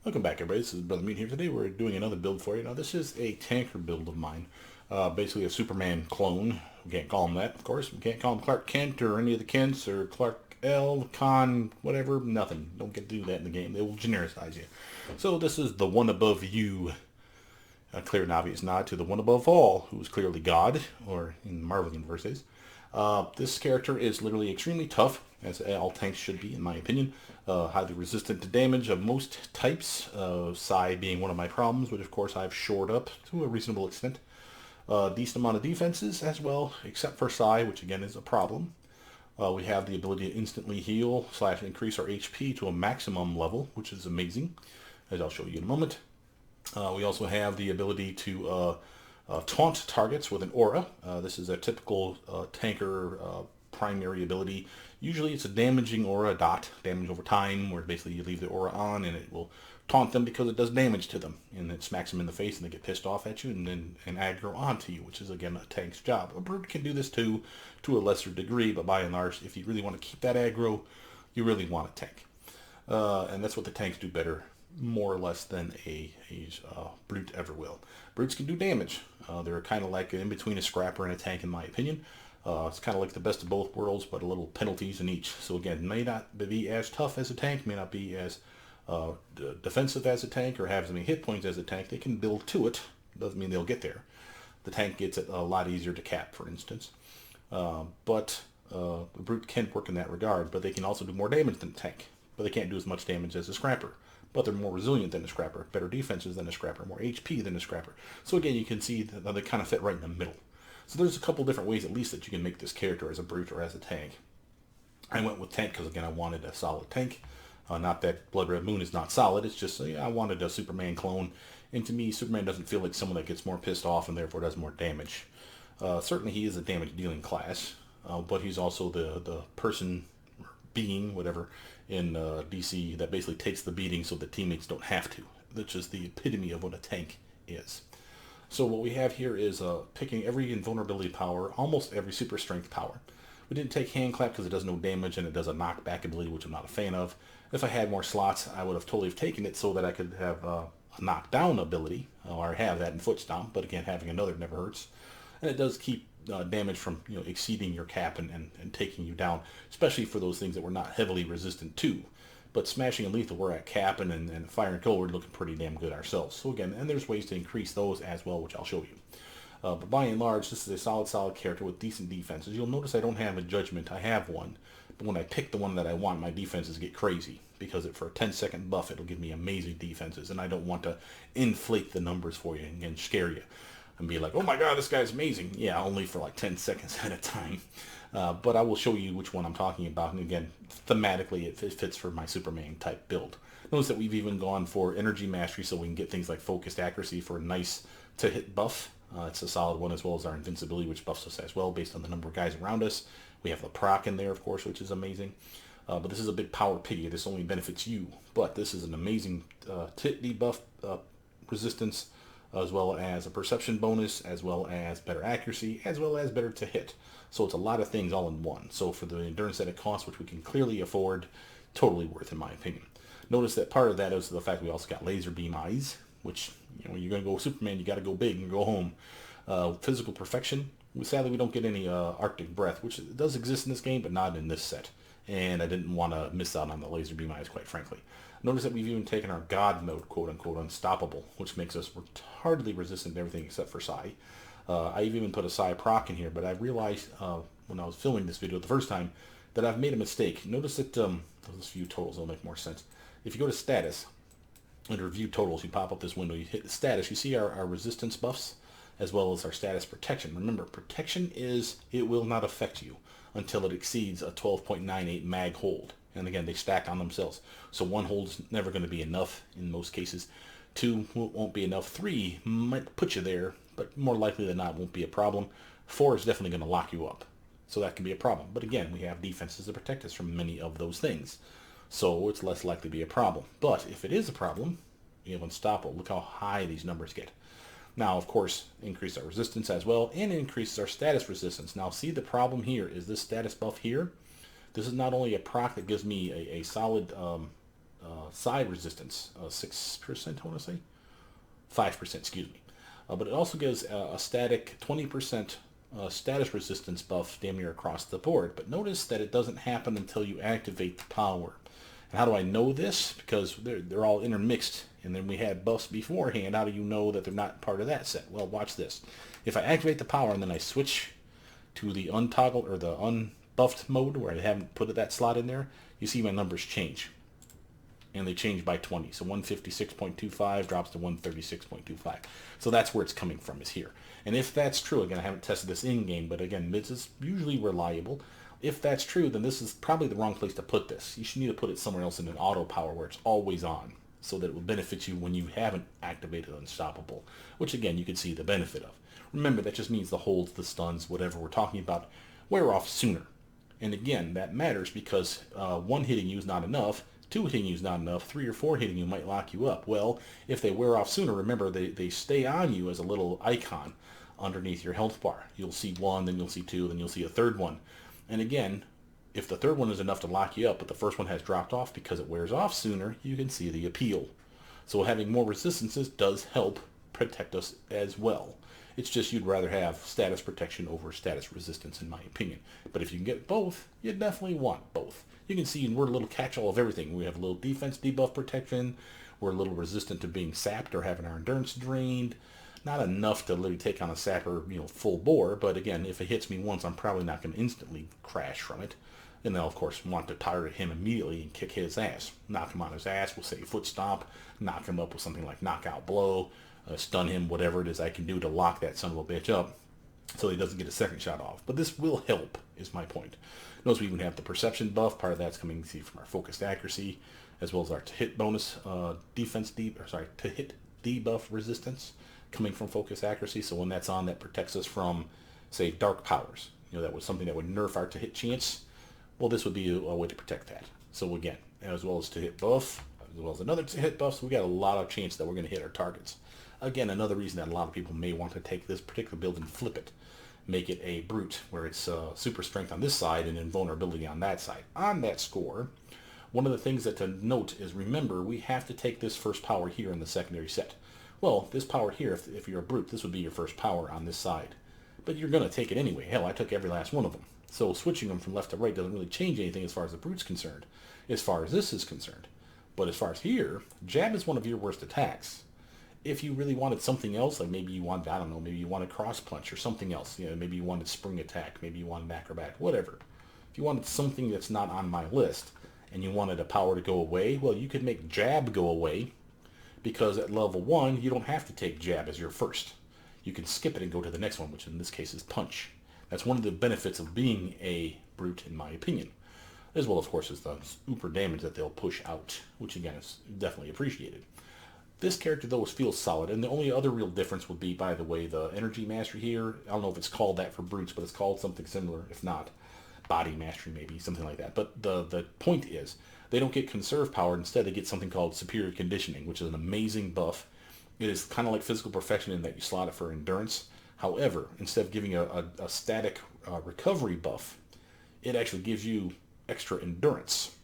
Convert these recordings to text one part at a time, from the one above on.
Welcome back, everybody. This is Brother Mutant here. Today we're doing another build for you. Now, this is a tanker build of mine. Basically a Superman clone. We can't call him that, of course. We can't call him Clark Kent or any of the Kents or Clark L, Con, whatever. Nothing. Don't get to do that in the game. They will genericize you. So this is the one above you. A clear and obvious nod to the one above all, who is clearly God, or in the Marvel universe is. This character is literally extremely tough, as all tanks should be, in my opinion. Highly resistant to damage of most types, Psi being one of my problems, which of course I've shored up to a reasonable extent. Decent amount of defenses as well, except for Psi, which again is a problem. We have the ability to instantly heal / increase our HP to a maximum level, which is amazing, as I'll show you in a moment. We also have the ability to taunt targets with an aura. This is a typical tanker primary ability. Usually it's a damaging aura, dot, damage over time, where basically you leave the aura on and it will taunt them because it does damage to them. And it smacks them in the face and they get pissed off at you and then aggro onto you, which is again a tank's job. A brute can do this too, to a lesser degree, but by and large, if you really want to keep that aggro, you really want a tank. And that's what the tanks do better, more or less, than a brute ever will. Brutes can do damage. They're kind of like in between a scrapper and a tank, in my opinion. It's kind of like the best of both worlds, but a little penalties in each. So again, may not be as tough as a tank, may not be as defensive as a tank, or have as many hit points as a tank. They can build to it. Doesn't mean they'll get there. The tank gets it a lot easier to cap, for instance. But the brute can work in that regard, but they can also do more damage than a tank. But they can't do as much damage as a scrapper. But they're more resilient than a scrapper, better defenses than a scrapper, more HP than a scrapper. So again, you can see that they kind of fit right in the middle. So there's a couple different ways at least that you can make this character as a brute or as a tank. I went with tank because again I wanted a solid tank. Not that Blood Red Moon is not solid, it's just I wanted a Superman clone. And to me, Superman doesn't feel like someone that gets more pissed off and therefore does more damage. Certainly he is a damage dealing class, but he's also the person, being, whatever, in DC that basically takes the beating so that teammates don't have to. That's just the epitome of what a tank is. So what we have here is picking every invulnerability power, almost every super strength power. We didn't take hand clap because it does no damage and it does a knockback ability, which I'm not a fan of. If I had more slots, I would have totally taken it so that I could have a knockdown ability, or have that in foot stomp, but again, having another never hurts. And it does keep damage from exceeding your cap and taking you down, especially for those things that we're not heavily resistant to. But smashing and lethal, we're at cap, and fire and kill, we're looking pretty damn good ourselves. So again, and there's ways to increase those as well, which I'll show you. But by and large, this is a solid character with decent defenses. You'll notice I don't have a judgment. I have one. But when I pick the one that I want, my defenses get crazy. Because for a 10-second buff, it'll give me amazing defenses. And I don't want to inflate the numbers for you and scare you. And be like, oh my god, this guy's amazing. Yeah, only for like 10 seconds at a time. But I will show you which one I'm talking about. And again, thematically, it fits for my Superman type build. Notice that we've even gone for energy mastery so we can get things like focused accuracy for a nice to hit buff. It's a solid one, as well as our invincibility, which buffs us as well based on the number of guys around us. We have the proc in there, of course, which is amazing. But this is a big power piggy. This only benefits you. But this is an amazing hit debuff resistance, as well as a perception bonus, as well as better accuracy, as well as better to hit. So it's a lot of things all in one. So for the endurance that it costs, which we can clearly afford, totally worth in my opinion. Notice that part of that is the fact we also got laser beam eyes, which, you're going to go Superman, you got to go big and go home. Physical perfection. Sadly, we don't get any Arctic breath, which does exist in this game, but not in this set. And I didn't want to miss out on the laser beam eyes, quite frankly. Notice that we've even taken our God mode, quote-unquote, unstoppable, which makes us retardedly resistant to everything except for Psi. I even put a Psi proc in here, but I realized when I was filming this video the first time that I've made a mistake. Notice that, let's view totals, it'll make more sense. If you go to status, under view totals, you pop up this window, you hit the status, you see our resistance buffs, as well as our status protection. Remember, protection is, it will not affect you until it exceeds a 12.98 mag hold. And again, they stack on themselves. So one hold is never going to be enough in most cases. Two won't be enough. Three might put you there, but more likely than not won't be a problem. Four is definitely going to lock you up. So that can be a problem. But again, we have defenses to protect us from many of those things. So it's less likely to be a problem. But if it is a problem, you have unstoppable. Look how high these numbers get. Now, of course, increase our resistance as well, and increases our status resistance. Now, see, the problem here is this status buff here. This is not only a proc that gives me a solid side resistance, 6%, I want to say. 5%, excuse me. But it also gives a static 20% status resistance buff damn near across the board. But notice that it doesn't happen until you activate the power. And how do I know this? Because they're all intermixed. And then we had buffs beforehand. How do you know that they're not part of that set? Well, watch this. If I activate the power and then I switch to the untoggled or the unbuffed mode where I haven't put that slot in there, you see my numbers change. And they change by 20. So 156.25 drops to 136.25. So that's where it's coming from, is here. And if that's true, again, I haven't tested this in-game, but again, Mids is usually reliable. If that's true, then this is probably the wrong place to put this. You should need to put it somewhere else in an auto power where it's always on, so that it will benefit you when you haven't activated Unstoppable, which again, you can see the benefit of. Remember, that just means the holds, the stuns, whatever we're talking about, wear off sooner. And again, that matters because 1 hitting you is not enough, 2 hitting you is not enough, 3 or 4 hitting you might lock you up. Well, if they wear off sooner, remember, they stay on you as a little icon underneath your health bar. You'll see 1, then you'll see 2, then you'll see a third one. And again, if the third one is enough to lock you up, but the first one has dropped off because it wears off sooner, you can see the appeal. So having more resistances does help protect us as well. It's just you'd rather have status protection over status resistance, in my opinion. But if you can get both, you definitely want both. You can see we're a little catch-all of everything. We have a little defense debuff protection. We're a little resistant to being sapped or having our endurance drained. Not enough to literally take on a sapper, full bore. But again, if it hits me once, I'm probably not going to instantly crash from it. And they'll, of course, want to target him immediately and kick his ass. Knock him on his ass, we'll say foot stomp. Knock him up with something like knockout blow. Stun him, whatever it is I can do to lock that son of a bitch up so he doesn't get a second shot off. But this will help, is my point. Notice we even have the perception buff. Part of that's coming from our focused accuracy, as well as our to-hit bonus to-hit debuff resistance coming from focused accuracy. So when that's on, that protects us from, say, dark powers. That was something that would nerf our to-hit chance. Well, this would be a way to protect that. So again, as well as to-hit buff, as well as another to-hit buff, so we got a lot of chance that we're going to hit our targets. Again, another reason that a lot of people may want to take this particular build and flip it. Make it a brute, where it's super strength on this side and invulnerability on that side. On that score, one of the things that to note is, remember, we have to take this first power here in the secondary set. Well, this power here, if you're a brute, this would be your first power on this side. But you're going to take it anyway. Hell, I took every last one of them. So switching them from left to right doesn't really change anything as far as the brute's concerned, as far as this is concerned. But as far as here, jab is one of your worst attacks. If you really wanted something else, like maybe you wanted, I don't know, maybe you wanted cross punch or something else, maybe you wanted spring attack, maybe you wanted acrobat, whatever. If you wanted something that's not on my list and you wanted a power to go away, well, you could make jab go away, because at level 1, you don't have to take jab as your first. You can skip it and go to the next one, which in this case is punch. That's one of the benefits of being a brute, in my opinion. As well, of course, as the super damage that they'll push out, which again is definitely appreciated. This character, though, feels solid, and the only other real difference would be, by the way, the energy mastery here. I don't know if it's called that for brutes, but it's called something similar. If not, body mastery maybe, something like that. But the point is, they don't get conserve power. Instead, they get something called superior conditioning, which is an amazing buff. It is kind of like physical perfection in that you slot it for endurance. However, instead of giving a static recovery buff, it actually gives you extra endurance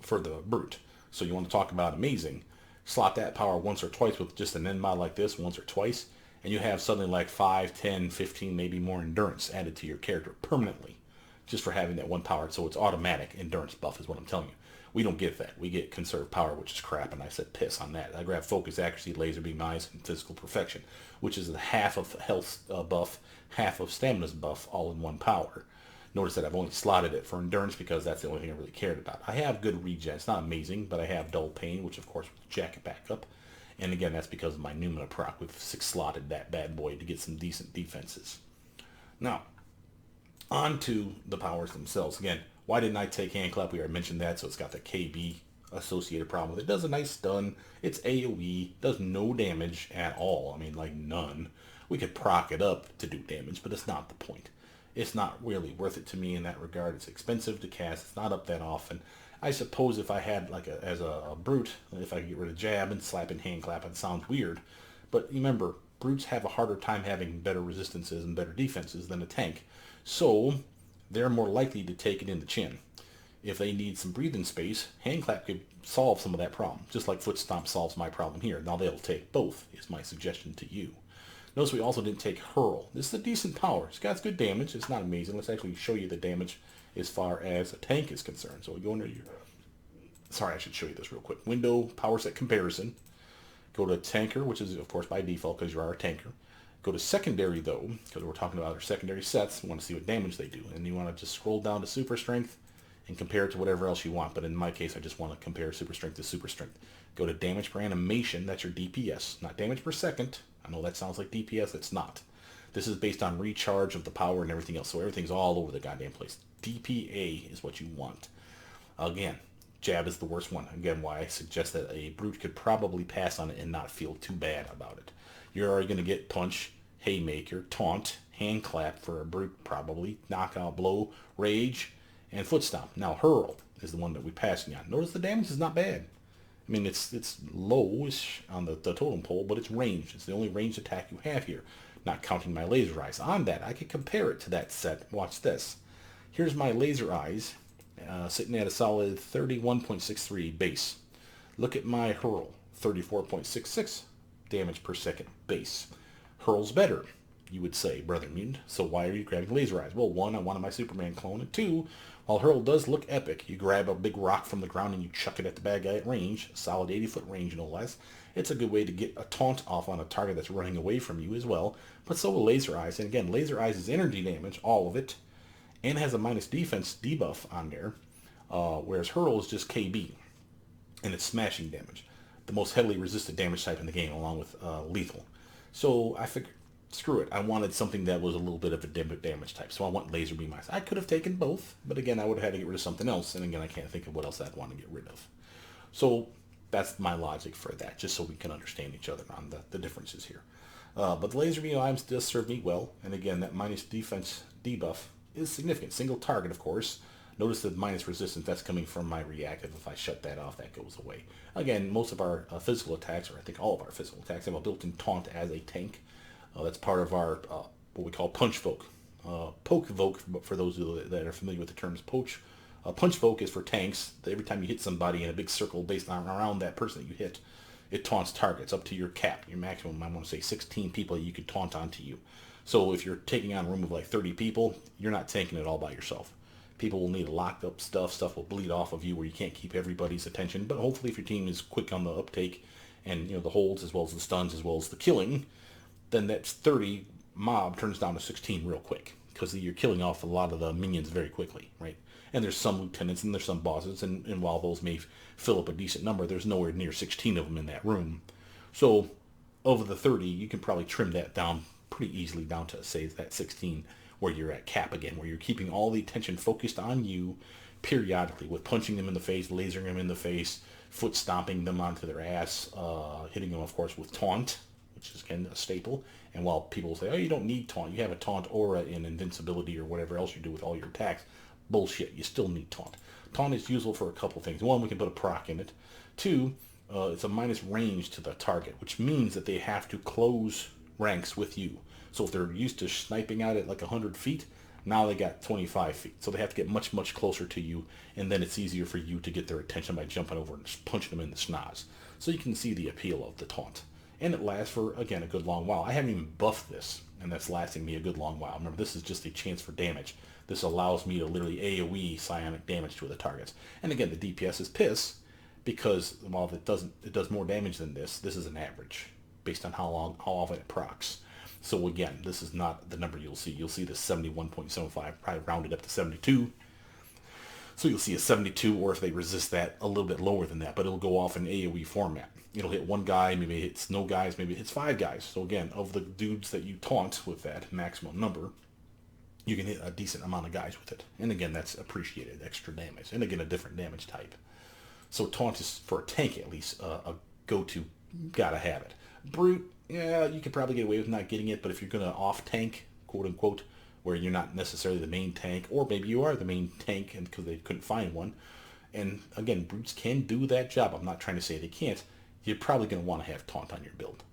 for the brute. So you want to talk about amazing. Slot that power once or twice with just an end mod like this, once or twice, and you have something like 5, 10, 15, maybe more endurance added to your character permanently, just for having that one power. So it's automatic endurance buff is what I'm telling you. We don't get that. We get conserved power, which is crap, and I said piss on that. I grab focus, accuracy, laser beam, eyes, and physical perfection, which is the half of health buff, half of stamina's buff, all in one power. Notice that I've only slotted it for endurance because that's the only thing I really cared about. I have good regen. It's not amazing, but I have dull pain, which of course will jack it back up. And again, that's because of my Numina proc. We've 6-slotted that bad boy to get some decent defenses. Now, on to the powers themselves. Again, why didn't I take hand clap? We already mentioned that, so it's got the KB associated problem with it. It does a nice stun. It's AoE. Does no damage at all. I mean, like none. We could proc it up to do damage, but it's not the point. It's not really worth it to me in that regard. It's expensive to cast. It's not up that often. I suppose if I had, like, as a brute, if I could get rid of jab and slap in hand clap, it sounds weird. But remember, brutes have a harder time having better resistances and better defenses than a tank. So they're more likely to take it in the chin. If they need some breathing space, hand clap could solve some of that problem, just like foot stomp solves my problem here. Now they'll take both, is my suggestion to you. Notice we also didn't take hurl. This is a decent power. It's got good damage. It's not amazing. Let's actually show you the damage as far as a tank is concerned. So we go into your... Sorry, I should show you this real quick. Window, power set comparison. Go to tanker, which is, of course, by default because you are a tanker. Go to secondary, though, because we're talking about our secondary sets. You want to see what damage they do. And you want to just scroll down to super strength and compare it to whatever else you want. But in my case, I just want to compare super strength to super strength. Go to damage per animation. That's your DPS. Not damage per second. I know that sounds like DPS. It's not. This is based on recharge of the power and everything else. So everything's all over the goddamn place. DPA is what you want. Again, jab is the worst one. Again, why I suggest that a brute could probably pass on it and not feel too bad about it. You're already going to get punch, haymaker, taunt, hand clap for a brute probably, knockout blow, rage, and foot stomp. Now hurl is the one that we're passing on. Notice the damage is not bad. I mean, it's low-ish on the totem pole, but it's ranged. It's the only ranged attack you have here, not counting my laser eyes. On that, I could compare it to that set. Watch this. Here's my laser eyes, sitting at a solid 31.63 base. Look at my hurl, 34.66 damage per second base. Hurl's better, you would say, brother mutant. So why are you grabbing laser eyes? Well, one, I wanted my Superman clone, and two, while hurl does look epic, you grab a big rock from the ground and you chuck it at the bad guy at range, solid 80-foot range no less. It's a good way to get a taunt off on a target that's running away from you as well. But so will laser eyes. And again, laser eyes is energy damage, all of it, and has a minus defense debuff on there, whereas hurl is just KB, and it's smashing damage. The most heavily resisted damage type in the game, along with lethal. So I figured, screw it. I wanted something that was a little bit of a damage type. So I want laser beam eyes. I could have taken both, but again, I would have had to get rid of something else. And again, I can't think of what else I'd want to get rid of. So that's my logic for that, just so we can understand each other on the differences here. But the laser beam eyes does serve me well. And again, that minus defense debuff is significant. Single target, of course. Notice the minus resistance, that's coming from my reactive. If I shut that off, that goes away. Again, most of our physical attacks, or I think all of our physical attacks, have a built-in taunt as a tank. That's part of our, what we call punch voke. Poke voke, for those that are familiar with the terms punch voke is for tanks. Every time you hit somebody in a big circle based on around that person that you hit, it taunts targets up to your cap, your maximum, I want to say 16 people you can taunt onto you. So if you're taking on a room of like 30 people, you're not tanking it all by yourself. People will need locked up stuff. Stuff will bleed off of you where you can't keep everybody's attention. But hopefully if your team is quick on the uptake and the holds as well as the stuns as well as the killing, then that 30 mob turns down to 16 real quick, because you're killing off a lot of the minions very quickly, right? And there's some lieutenants and there's some bosses, and while those may fill up a decent number, there's nowhere near 16 of them in that room. So over the 30, you can probably trim that down pretty easily down to, say, that 16, where you're at cap again, where you're keeping all the attention focused on you periodically with punching them in the face, lasering them in the face, foot stomping them onto their ass, hitting them, of course, with taunt, which is, again, a staple. And while people say, oh, you don't need taunt, you have a taunt aura in invincibility or whatever else you do with all your attacks. Bullshit, you still need taunt. Taunt is useful for a couple things. One, we can put a proc in it. Two, it's a minus range to the target, which means that they have to close ranks with you. So if they're used to sniping out at like 100 feet, now they got 25 feet. So they have to get much, much closer to you, and then it's easier for you to get their attention by jumping over and just punching them in the schnoz. So you can see the appeal of the taunt. And it lasts for, again, a good long while. I haven't even buffed this, and that's lasting me a good long while. Remember, this is just a chance for damage. This allows me to literally AoE psionic damage to the targets. And again, the DPS is piss, because while it does more damage than this is an average based on how often it procs. So again, this is not the number you'll see. You'll see the 71.75, probably rounded up to 72. So you'll see a 72, or if they resist that, a little bit lower than that, but it'll go off in AoE format. It'll hit one guy, maybe it hits no guys, maybe it hits 5 guys. So again, of the dudes that you taunt with that maximum number, you can hit a decent amount of guys with it. And again, that's appreciated, extra damage. And again, a different damage type. So taunt is, for a tank at least, a go-to, gotta have it. Brute, yeah, you could probably get away with not getting it, but if you're going to off-tank, quote-unquote, where you're not necessarily the main tank, or maybe you are the main tank and because they couldn't find one, and again, brutes can do that job. I'm not trying to say they can't. You're probably going to want to have taunt on your build.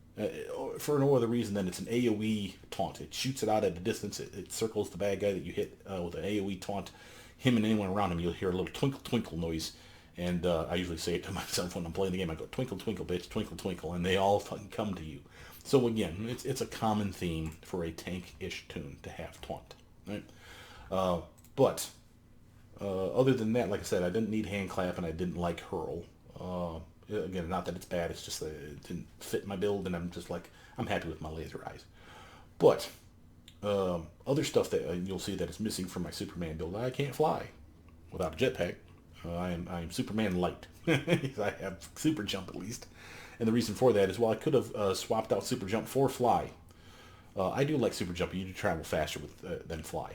For no other reason than it's an AoE taunt. It shoots it out at a distance. It circles the bad guy that you hit with an AoE taunt. him and anyone around him, you'll hear a little twinkle twinkle noise. And I usually say it to myself when I'm playing the game. I go, twinkle twinkle bitch, twinkle twinkle, and they all fucking come to you. So again, it's a common theme for a tank-ish toon to have Taunt, right? But other than that, like I said, I didn't need hand clap and I didn't like hurl. Again, not that it's bad, it's just that it didn't fit my build, and I'm just like, I'm happy with my laser eyes. But other stuff that you'll see that is missing from my Superman build, I can't fly without a jetpack. I am Superman light. I have super jump at least, and the reason for that is, well, I could have swapped out super jump for fly. I do like super jump. You do travel faster than fly.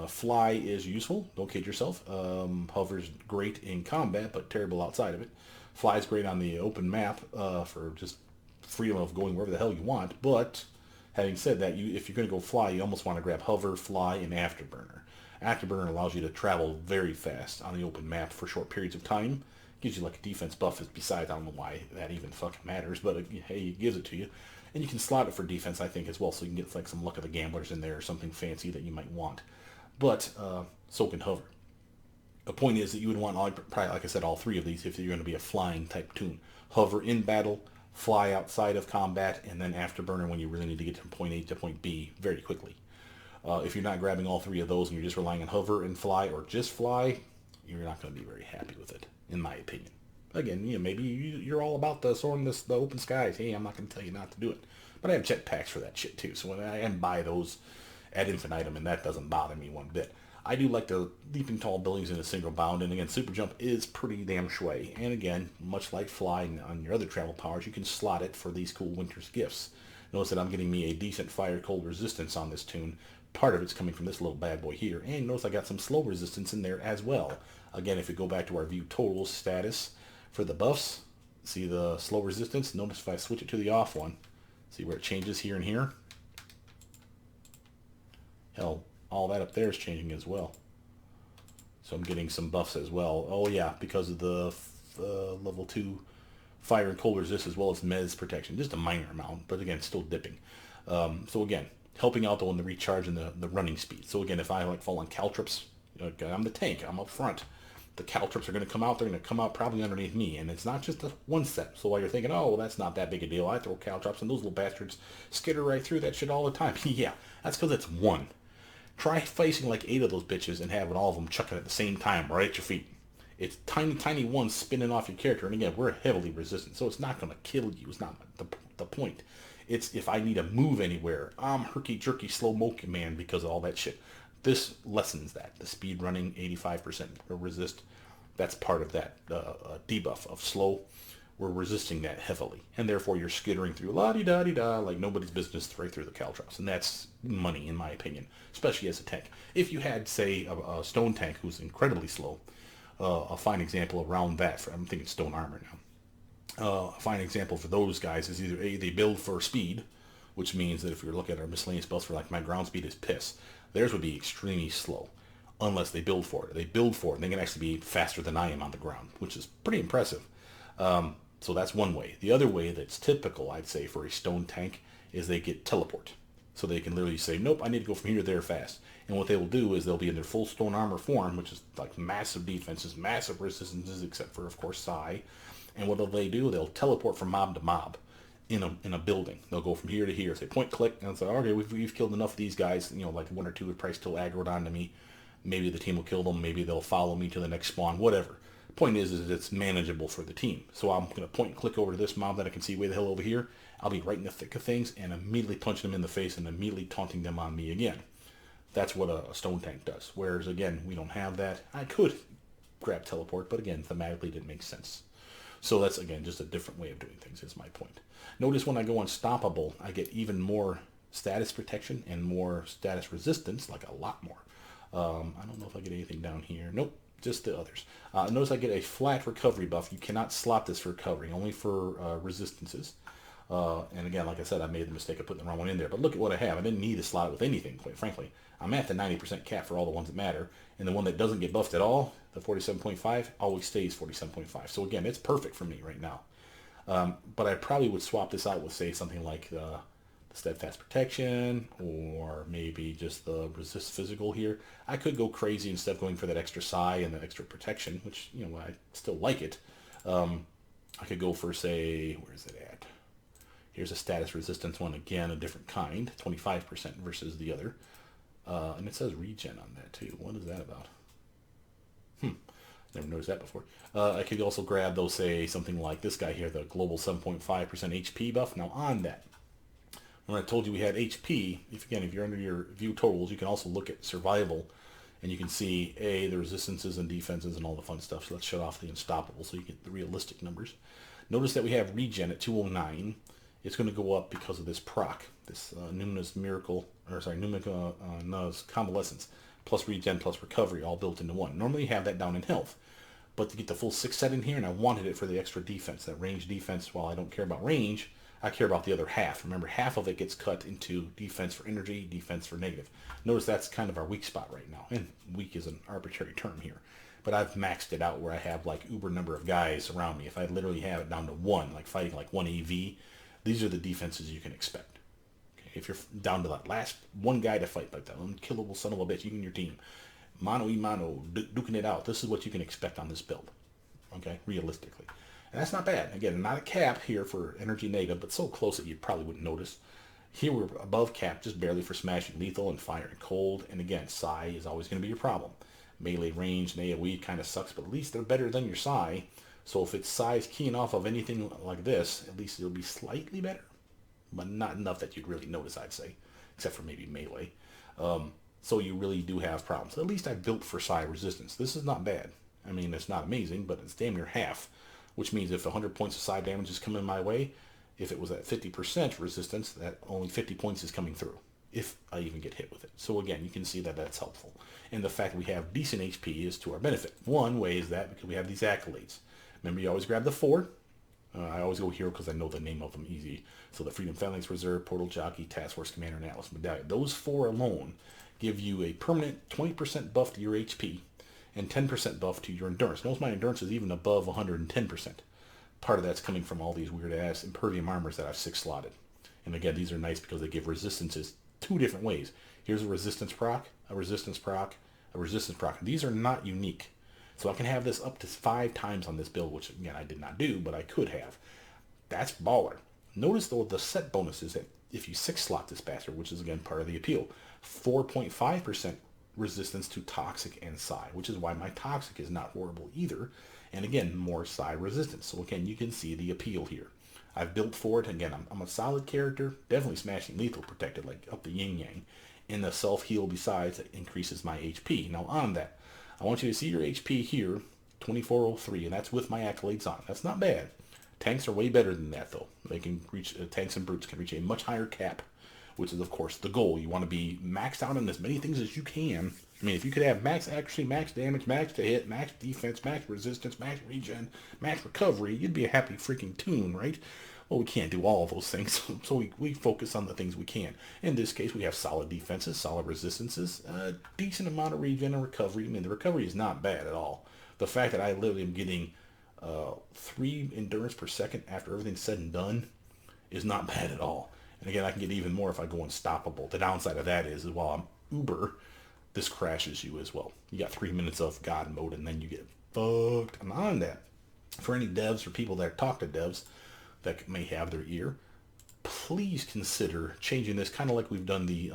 Fly is useful. Don't kid yourself. Hover's great in combat, but terrible outside of it. Fly's great on the open map for just freedom of going wherever the hell you want. But having said that, if you're going to go fly, you almost want to grab hover, fly, and afterburner. Afterburner allows you to travel very fast on the open map for short periods of time. Gives you like a defense buff. Besides, I don't know why that even fucking matters, but hey, it gives it to you. And you can slot it for defense, I think, as well, so you can get like some Luck of the Gamblers in there or something fancy that you might want. But so can hover. The point is that you would want, probably, like I said, all three of these if you're going to be a flying type toon. Hover in battle, fly outside of combat, and then afterburner when you really need to get from point A to point B very quickly. If you're not grabbing all three of those and you're just relying on hover and fly, or just fly, you're not going to be very happy with it, in my opinion. Again, maybe you're all about the soaring the open skies. Hey, I'm not going to tell you not to do it. But I have jetpacks for that shit too, so I can buy those ad infinitum, and that doesn't bother me one bit. I do like the leaping tall buildings in a single bound, and again, super jump is pretty damn shway. And again, much like flying on your other travel powers, you can slot it for these cool winter's gifts. Notice that I'm getting me a decent fire cold resistance on this toon. Part of it's coming from this little bad boy here, and notice I got some slow resistance in there as well. Again, if we go back to our view totals status for the buffs, see the slow resistance? Notice if I switch it to the off one, see where it changes here and here? Hell, all that up there is changing as well. So I'm getting some buffs as well. Oh yeah, because of the level 2 fire and cold resist as well as Mids protection. Just a minor amount, but again, still dipping. So again, helping out though in the recharge and the running speed. So again, if I like fall on caltrops, I'm the tank, I'm up front. The caltrops are going to come out, they're going to come out probably underneath me, and it's not just a one set. So while you're thinking, oh, well, that's not that big a deal, I throw caltrops and those little bastards skitter right through that shit all the time. Yeah, that's because it's one. Try facing like 8 of those bitches and having all of them chucking at the same time right at your feet. It's tiny, tiny ones spinning off your character, and again, we're heavily resistant, so it's not going to kill you. It's not the point. It's if I need to move anywhere, I'm herky-jerky slow-mo man because of all that shit. This lessens that. The speed running, 85% resist, that's part of that debuff of slow. We're resisting that heavily, and therefore you're skittering through la-di-da-di-da like nobody's business right through the caltrops, and that's money in my opinion, especially as a tank. If you had, say, a stone tank who's incredibly slow, a fine example around that, I'm thinking stone armor now. A fine example for those guys is either A, they build for speed, which means that if you're looking at our miscellaneous builds for like my ground speed is piss, theirs would be extremely slow, unless they build for it. They build for it, and they can actually be faster than I am on the ground, which is pretty impressive. So that's one way. The other way that's typical, I'd say, for a stone tank is they get teleport. So they can literally say, nope, I need to go from here to there fast. And what they will do is they'll be in their full stone armor form, which is like massive defenses, massive resistances, except for, of course, Psi. And what will they do? They'll teleport from mob to mob in a building. They'll go from here to here, say point, click, and say, okay, we've killed enough of these guys. Like 1 or 2 would probably still aggroed onto me. Maybe the team will kill them. Maybe they'll follow me to the next spawn, whatever. Point is it's manageable for the team. So I'm going to point and click over to this mob that I can see way the hell over here. I'll be right in the thick of things and immediately punching them in the face and immediately taunting them on me again. That's what a stone tank does. Whereas, again, we don't have that. I could grab teleport, but again, thematically it didn't make sense. So that's, again, just a different way of doing things is my point. Notice when I go unstoppable, I get even more status protection and more status resistance, like a lot more. I don't know if I get anything down here. Nope. Just the others. Notice I get a flat recovery buff. You cannot slot this for recovery, only for resistances. And again, like I said, I made the mistake of putting the wrong one in there. But look at what I have. I didn't need to slot it with anything, quite frankly. I'm at the 90% cap for all the ones that matter. And the one that doesn't get buffed at all, the 47.5, always stays 47.5. So again, it's perfect for me right now. But I probably would swap this out with, say, something like the steadfast protection, or maybe just the resist physical here. I could go crazy instead of going for that extra psi and the extra protection, which, you know, I still like it. I could go for, say, where's it at? Here's a status resistance one, again, a different kind, 25% versus the other. And it says regen on that too. What is that about? Never noticed that before. I could also grab those, say, something like this guy here, the global 7.5% HP buff. Now on that, when I told you we had HP, if you're under your view totals, you can also look at survival, and you can see, the resistances and defenses and all the fun stuff. So let's shut off the unstoppable so you get the realistic numbers. Notice that we have regen at 209. It's going to go up because of this proc, this Nuna's Convalescence, plus regen plus recovery, all built into one. Normally you have that down in health, but to get the full 6 set in here, and I wanted it for the extra defense, that range defense. While I don't care about range, I care about the other half. Remember, half of it gets cut into defense for energy, defense for negative. Notice that's kind of our weak spot right now, and weak is an arbitrary term here. But I've maxed it out where I have like uber number of guys around me. If I literally have it down to 1, like fighting like 1 AV, these are the defenses you can expect. Okay? If you're down to that last one guy to fight, like that unkillable son of a bitch, you and your team, mano-y-mano, duking it out, this is what you can expect on this build. Okay, realistically. And that's not bad. Again, not a cap here for energy negative, but so close that you probably wouldn't notice. Here we're above cap, just barely for smashing lethal and fire and cold. And again, psi is always going to be your problem. Melee range and AoE kind of sucks, but at least they're better than your psi. So if it's psi's keying off of anything like this, at least it'll be slightly better. But not enough that you'd really notice, I'd say. Except for maybe melee. So you really do have problems. At least I built for psi resistance. This is not bad. I mean, it's not amazing, but it's damn near half. Which means if 100 points of psi damage is coming my way, if it was at 50% resistance, that only 50 points is coming through. If I even get hit with it. So again, you can see that that's helpful. And the fact that we have decent HP is to our benefit. One way is that because we have these accolades. Remember, you always grab the 4. I always go hero because I know the name of them easy. So the Freedom Phalanx Reserve, Portal Jockey, Task Force Commander, and Atlas Medallion. Those 4 alone give you a permanent 20% buff to your HP and 10% buff to your endurance. Notice my endurance is even above 110%. Part of that's coming from all these weird-ass Impervium armors that I've 6-slotted. And again, these are nice because they give resistances 2 different ways. Here's a resistance proc, a resistance proc, a resistance proc. These are not unique. So I can have this up to 5 times on this build, which again, I did not do, but I could have. That's baller. Notice though the set bonus is that if you 6-slot this bastard, which is again part of the appeal, 4.5% resistance to toxic and psi, which is why my toxic is not horrible either. And again, more psi resistance. So again, you can see the appeal here. I've built for it. Again, I'm a solid character, definitely smashing lethal protected, like up the yin-yang. And the self-heal besides that increases my HP. Now on that, I want you to see your HP here, 2403, and that's with my accolades on. That's not bad. Tanks are way better than that though. They can reach, tanks and brutes can reach a much higher cap, which is of course the goal. You want to be maxed out on as many things as you can. I mean, if you could have max accuracy, max damage, max to hit, max defense, max resistance, max regen, max recovery, you'd be a happy freaking toon, right? Well, we can't do all of those things, so we focus on the things we can. In this case, we have solid defenses, solid resistances, a decent amount of regen and recovery. I mean, the recovery is not bad at all. The fact that I literally am getting 3 endurance per second after everything's said and done is not bad at all. And again, I can get even more if I go unstoppable. The downside of that is while I'm uber, this crashes you as well. You got 3 minutes of God mode and then you get fucked. And on that, for any devs or people that talk to devs that may have their ear, please consider changing this, kind of like we've done the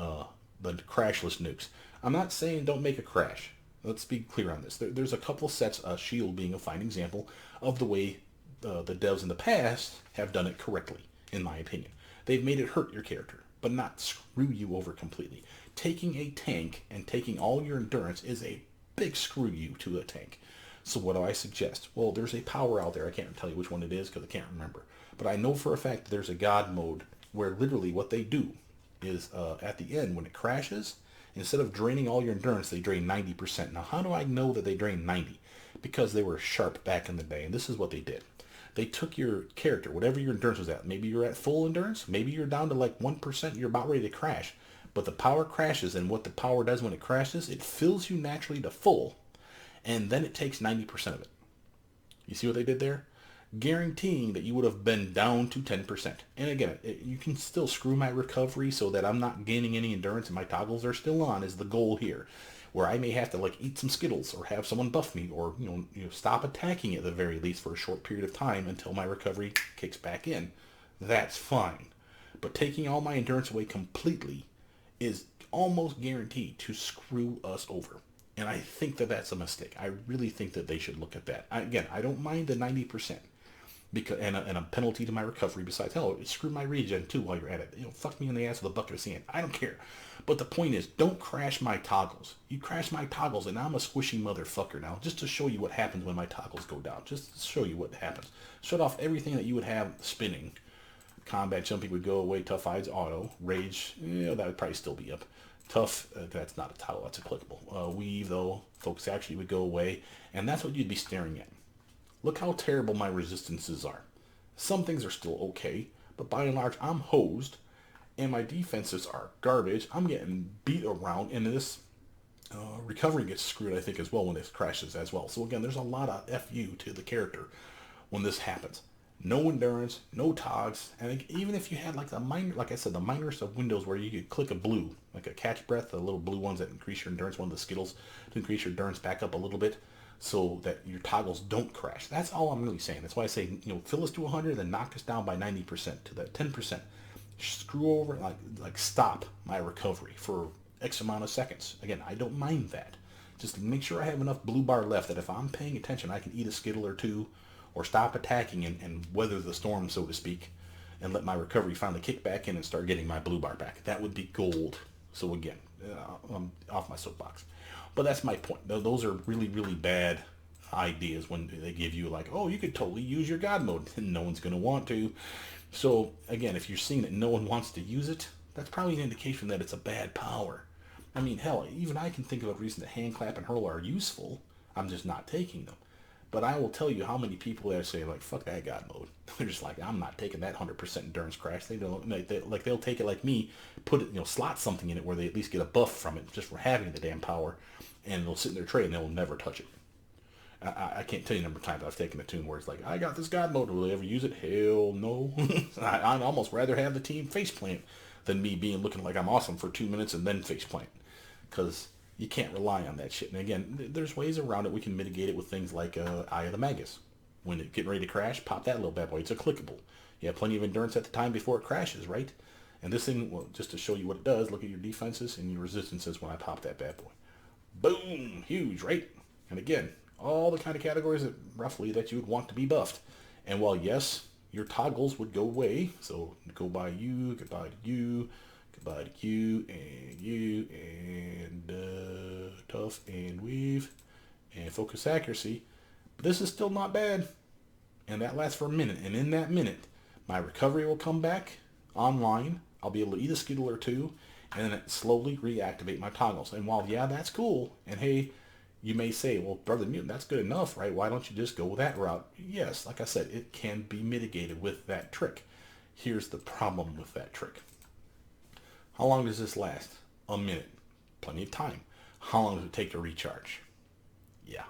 crashless nukes. I'm not saying don't make a crash. Let's be clear on this. There's a couple sets, Shield being a fine example of the way the devs in the past have done it correctly, in my opinion. They've made it hurt your character, but not screw you over completely. Taking a tank and taking all your endurance is a big screw you to a tank. So what do I suggest? Well, there's a power out there. I can't tell you which one it is because I can't remember. But I know for a fact that there's a God mode where literally what they do is at the end when it crashes, instead of draining all your endurance, they drain 90%. Now, how do I know that they drain 90? Because they were sharp back in the day, and this is what they did. They took your character, whatever your endurance was at. Maybe you're at full endurance. Maybe you're down to like 1%. You're about ready to crash. But the power crashes, and what the power does when it crashes, it fills you naturally to full, and then it takes 90% of it. You see what they did there? guaranteeing that you would have been down to 10%. And again, you can still screw my recovery so that I'm not gaining any endurance and my toggles are still on is the goal here. Where I may have to like eat some Skittles or have someone buff me or stop attacking at the very least for a short period of time until my recovery kicks back in. That's fine. But taking all my endurance away completely is almost guaranteed to screw us over. And I think that that's a mistake. I really think that they should look at that. Again, I don't mind the 90% because and a penalty to my recovery besides, hell, screw my regen too while you're at it. Fuck me in the ass with a bucket of sand. I don't care. But the point is, don't crash my toggles. You crash my toggles and I'm a squishy motherfucker now, just to show you what happens when my toggles go down. Just to show you what happens. Shut off everything that you would have spinning. Combat jumping would go away. Tough eyes auto. Rage, that would probably still be up. Tough, that's not a toggle, that's a clickable. Weave, though, focus actually would go away. And that's what you'd be staring at. Look how terrible my resistances are. Some things are still okay, but by and large, I'm hosed. And my defenses are garbage. I'm getting beat around, and this recovery gets screwed, I think, as well when this crashes as well. So again, there's a lot of FU to the character when this happens. No endurance, no togs, and even if you had like like I said, the minorest of windows where you could click a blue, like a catch breath, the little blue ones that increase your endurance, one of the Skittles to increase your endurance back up a little bit, so that your toggles don't crash. That's all I'm really saying. That's why I say, fill us to 100, then knock us down by 90% to that 10%. Screw over, like stop my recovery for X amount of seconds. Again, I don't mind that. Just make sure I have enough blue bar left that if I'm paying attention, I can eat a Skittle or two, or stop attacking and weather the storm, so to speak, and let my recovery finally kick back in and start getting my blue bar back. That would be gold. So again, I'm off my soapbox. But that's my point. Those are really, really bad ideas when they give you like, oh, you could totally use your God mode. And no one's going to want to. So again, if you're seeing that no one wants to use it, that's probably an indication that it's a bad power. I mean, hell, even I can think of a reason that hand clap and hurl are useful. I'm just not taking them. But I will tell you how many people that say like, fuck that God mode. They're just like, I'm not taking that 100% endurance crash. They don't like they'll take it like me, put it, slot something in it where they at least get a buff from it just for having the damn power, and they'll sit in their tray and they'll never touch it. I can't tell you the number of times I've taken a toon where it's like, I got this God mode. Will they ever use it? Hell no. I'd almost rather have the team faceplant than me looking like I'm awesome for 2 minutes and then faceplant. Because you can't rely on that shit. And again, there's ways around it. We can mitigate it with things like Eye of the Magus. When it's getting ready to crash, pop that little bad boy. It's a clickable. You have plenty of endurance at the time before it crashes, right? And this thing, well, just to show you what it does, look at your defenses and your resistances when I pop that bad boy. Boom! Huge, right? And again, all the kind of categories that roughly that you would want to be buffed. And while yes, your toggles would go away, so goodbye to you, goodbye to you, goodbye to you, and tough and weave and focus accuracy. But this is still not bad. And that lasts for a minute. And in that minute, my recovery will come back online. I'll be able to eat a Skittle or two, and then slowly reactivate my toggles. And while, yeah, that's cool, and hey, you may say, well, Brother Mutant, that's good enough, right? Why don't you just go that route? Yes, like I said, it can be mitigated with that trick. Here's the problem with that trick. How long does this last? A minute. Plenty of time. How long does it take to recharge? Yeah.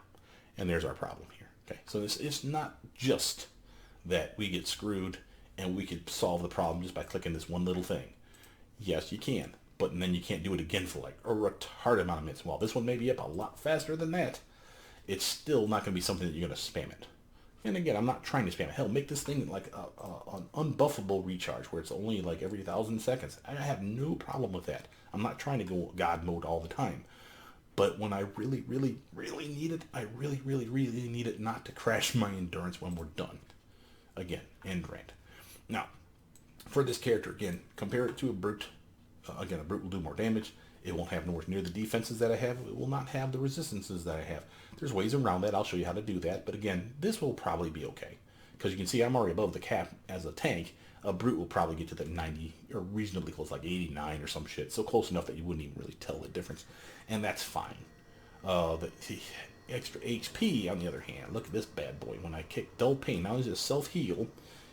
And there's our problem here. Okay. So it's not just that we get screwed and we could solve the problem just by clicking this one little thing. Yes, you can. But then you can't do it again for like a retarded amount of minutes. While this one may be up a lot faster than that, it's still not going to be something that you're going to spam it. And again, I'm not trying to spam it. Hell, make this thing like an unbuffable recharge where it's only like every 1,000 seconds. I have no problem with that. I'm not trying to go God mode all the time. But when I really, really, really need it, I really, really, really need it not to crash my endurance when we're done. Again, end rant. Now, for this character, again, compare it to a brute. Again, a brute will do more damage. It won't have nowhere near the defenses that I have. It will not have the resistances that I have. There's ways around that. I'll show you how to do that. But again, this will probably be okay. Because you can see I'm already above the cap as a tank. A brute will probably get to that 90, or reasonably close, like 89 or some shit. So close enough that you wouldn't even really tell the difference. And that's fine. The extra HP, on the other hand, look at this bad boy. When I kick Dull Pain, not only is it self-heal,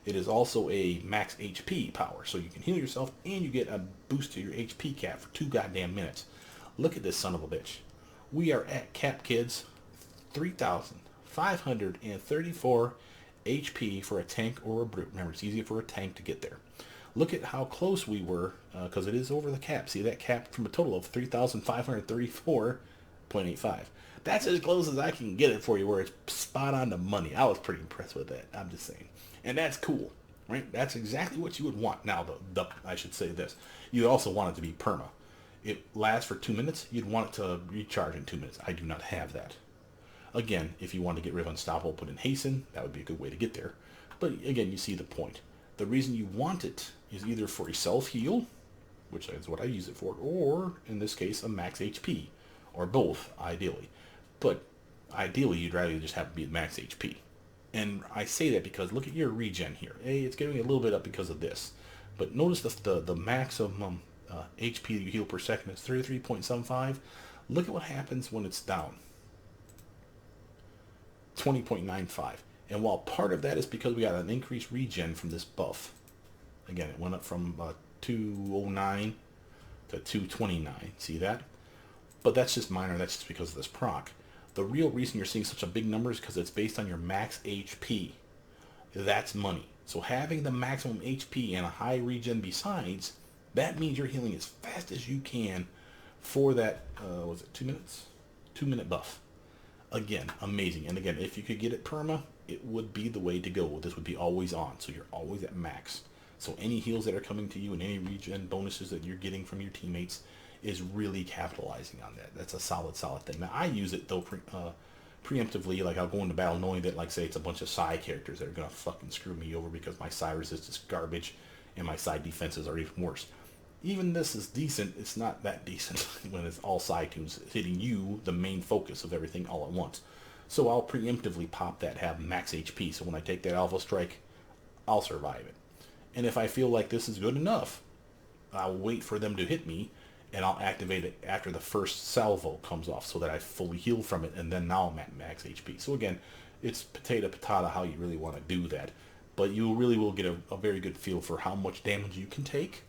it is also a max HP power. So you can heal yourself and you get a boost to your HP cap for 2 goddamn minutes. Look at this son of a bitch. We are at cap, kids. 3,534 HP for a tank or a brute. Remember, it's easier for a tank to get there. Look at how close we were, because it is over the cap. See that cap from a total of 3,534.85. That's as close as I can get it for you, where it's spot on the money. I was pretty impressed with that. I'm just saying. And that's cool, right? That's exactly what you would want. Now, I should say this. You also want it to be perma. It lasts for 2 minutes. You'd want it to recharge in 2 minutes. I do not have that. Again, if you want to get rid of Unstoppable, put in Hasten. That would be a good way to get there. But again, you see the point. The reason you want it is either for a self-heal, which is what I use it for, or, in this case, a max HP. Or both, ideally. But ideally, you'd rather just have it be at max HP. And I say that because look at your regen here. Hey, it's giving a little bit up because of this. But notice the maximum HP you heal per second is 33.75. Look at what happens when it's down. 20.95. And while part of that is because we got an increased regen from this buff. Again, it went up from 209 to 229. See that? But that's just minor. That's just because of this proc. The real reason you're seeing such a big number is because it's based on your max HP. That's money. So having the maximum HP and a high regen besides, that means you're healing as fast as you can for that, was it 2 minutes? 2 minute buff. Again, amazing. And again, if you could get it perma, it would be the way to go. This would be always on, so you're always at max. So any heals that are coming to you and any regen bonuses that you're getting from your teammates is really capitalizing on that. That's a solid thing. Now, I use it, though, preemptively. Like, I'll go into battle knowing that, like, say, it's a bunch of Psy characters that are going to fucking screw me over because my Psy resist is garbage and my Psy defenses are even worse. Even this is decent. It's not that decent when it's all Psy toons hitting you, the main focus of everything, all at once. So I'll preemptively pop that, have max HP, so when I take that Alpha Strike, I'll survive it. And if I feel like this is good enough, I'll wait for them to hit me, and I'll activate it after the first salvo comes off so that I fully heal from it, and then now I'm at max HP. So again, it's potato how you really want to do that. But you really will get a very good feel for how much damage you can take,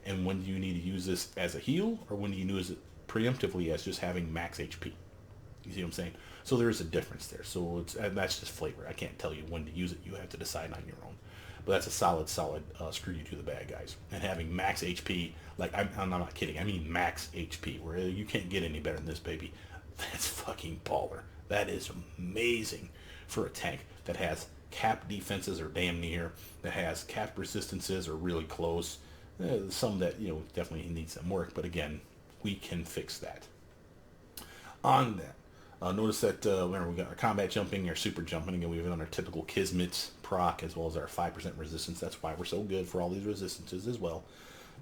and when you need to use this as a heal, or when you use it preemptively as just having max HP. You see what I'm saying? So there is a difference there. So that's just flavor. I can't tell you when to use it. You have to decide on your own. But that's a solid screw you to the bad guys. And having max HP, like, I'm not kidding. I mean max HP, where you can't get any better than this, baby. That's fucking baller. That is amazing for a tank that has cap defenses or damn near, that has cap resistances or really close. Some that, definitely need some work. But again, we can fix that. On that, notice that, remember, we got our combat jumping, our super jumping, and we've done our typical Kismet's proc, as well as our 5% resistance. That's why we're so good for all these resistances as well.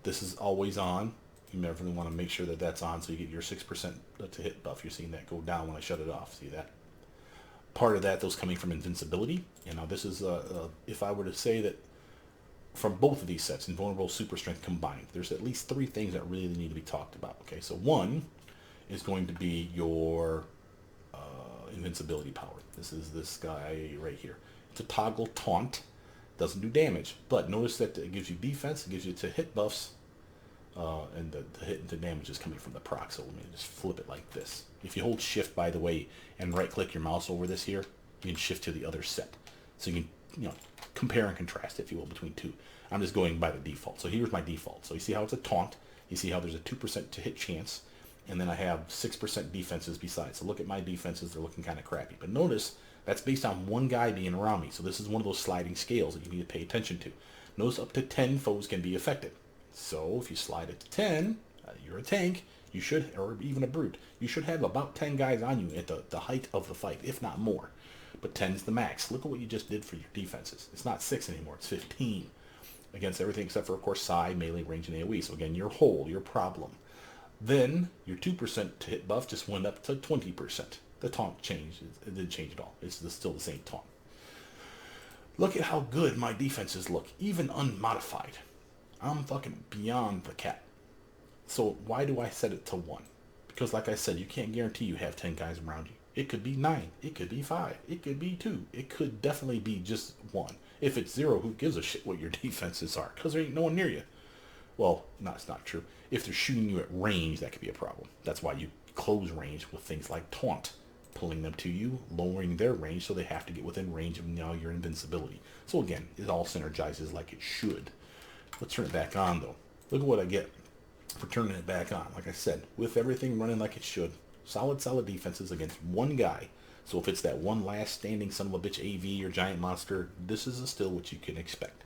This is always on. You definitely want to make sure that that's on, so you get your 6% to hit buff. You're seeing that go down when I shut it off. See that? Part of that, those coming from Invincibility. And now this is, if I were to say that from both of these sets, Invulnerable, Super Strength combined, there's at least 3 things that really need to be talked about. Okay, so one is going to be your Invincibility Power. This is this guy right here. It's a toggle taunt. Doesn't do damage, but notice that it gives you defense, it gives you to hit buffs, and the hit into damage is coming from the proc. So let me just flip it like this. If you hold shift, by the way, and right click your mouse over this here, you can shift to the other set. So you can, compare and contrast, if you will, between two. I'm just going by the default. So here's my default. So you see how it's a taunt. You see how there's a 2% to hit chance. And then I have 6% defenses besides. So look at my defenses. They're looking kind of crappy. But notice that's based on one guy being around me. So this is one of those sliding scales that you need to pay attention to. Notice up to 10 foes can be affected. So if you slide it to 10, you're a tank. You should, or even a brute, you should have about 10 guys on you at the height of the fight, if not more. But 10 is the max. Look at what you just did for your defenses. It's not 6 anymore. It's 15 against everything except for, of course, Psi, melee, range, and AoE. So again, your hole, your problem. Then your 2% to hit buff just went up to 20%. The taunt changed. It didn't change at all. It's still the same taunt. Look at how good my defenses look, even unmodified. I'm fucking beyond the cap. So why do I set it to 1? Because like I said, you can't guarantee you have 10 guys around you. It could be 9. It could be 5. It could be 2. It could definitely be just 1. If it's 0, who gives a shit what your defenses are? Because there ain't no one near you. Well, no, it's not true. If they're shooting you at range, that could be a problem. That's why you close range with things like Taunt. pulling them to you, lowering their range so they have to get within range of now your invincibility. So again, it all synergizes like it should. Let's turn it back on though. Look at what I get for turning it back on. Like I said, with everything running like it should, solid defenses against one guy. So if it's that one last standing son of a bitch AV or giant monster, this is still what you can expect.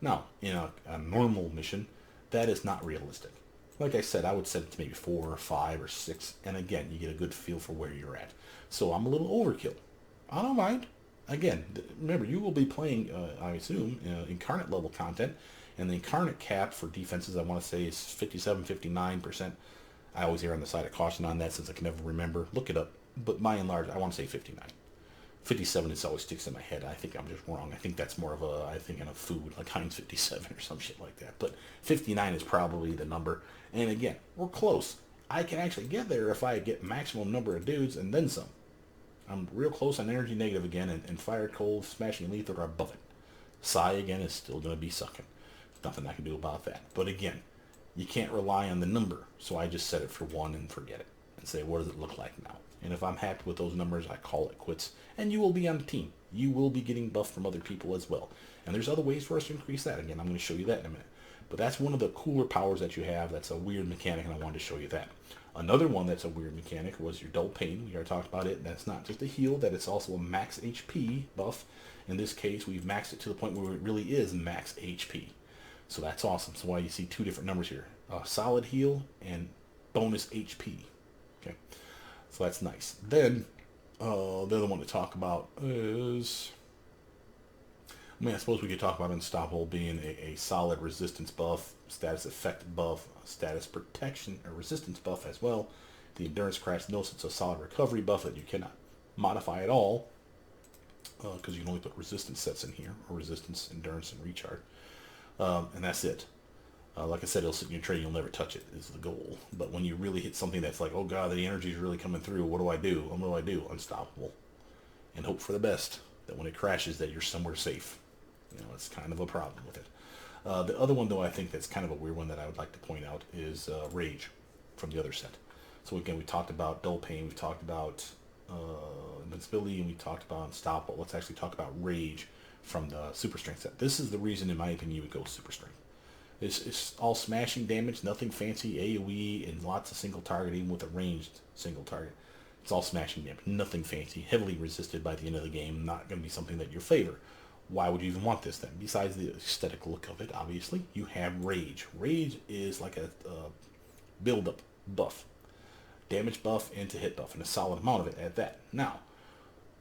Now, in a normal mission, that is not realistic. Like I said, I would set it to maybe 4 or 5 or 6, and again, you get a good feel for where you're at. So I'm a little overkill. I don't mind. Again, remember, you will be playing, I assume, incarnate level content, and the incarnate cap for defenses, I want to say, is 57, 59%. I always err on the side of caution on that since I can never remember. Look it up. But by and large, I want to say 59. 57 is always sticks in my head. I think I'm just wrong. I think that's more of a, I think in a food, like Heinz 57 or some shit like that. But 59 is probably the number. And again, we're close. I can actually get there if I get maximum number of dudes and then some. I'm real close on energy negative again, and fire, cold, smashing, lethal are above it. Psi again is still going to be sucking. Nothing I can do about that. But again, you can't rely on the number. So I just set it for 1 and forget it. And say, what does it look like now? And if I'm happy with those numbers, I call it quits. And you will be on the team. You will be getting buff from other people as well. And there's other ways for us to increase that. Again, I'm going to show you that in a minute. But that's one of the cooler powers that you have. That's a weird mechanic, and I wanted to show you that. Another one that's a weird mechanic was your dull pain. We already talked about it. That's not just a heal, that it's also a max HP buff. In this case, we've maxed it to the point where it really is max HP. So that's awesome. So why you see 2 different numbers here. Solid heal and bonus HP. Okay. So that's nice. Then, the other one to talk about is, I mean, I suppose we could talk about Unstoppable being a solid resistance buff, status effect buff, status protection or resistance buff as well. The endurance crash, notice it's a solid recovery buff that you cannot modify at all, because you can only put resistance sets in here, or resistance, endurance, and recharge. And that's it. Like I said, it'll sit in your tray, you'll never touch it, is the goal. But when you really hit something that's like, oh god, the energy is really coming through, what do I do? What do I do? Unstoppable. And hope for the best, that when it crashes, that you're somewhere safe. You know, it's kind of a problem with it. The other one, though, I think that's kind of a weird one that I would like to point out is Rage from the other set. So again, we talked about Dull Pain, we talked about Invincibility, and we talked about Unstoppable. Let's actually talk about Rage from the Super Strength set. This is the reason, in my opinion, you would go Super Strength. It's all smashing damage, nothing fancy, AoE, and lots of single target, even with a ranged single target. It's all smashing damage, nothing fancy, heavily resisted by the end of the game, not going to be something that you favor. Why would you even want this then? Besides the aesthetic look of it, obviously, you have Rage. Rage is like a build-up buff. Damage buff into hit buff, and a solid amount of it at that. Now,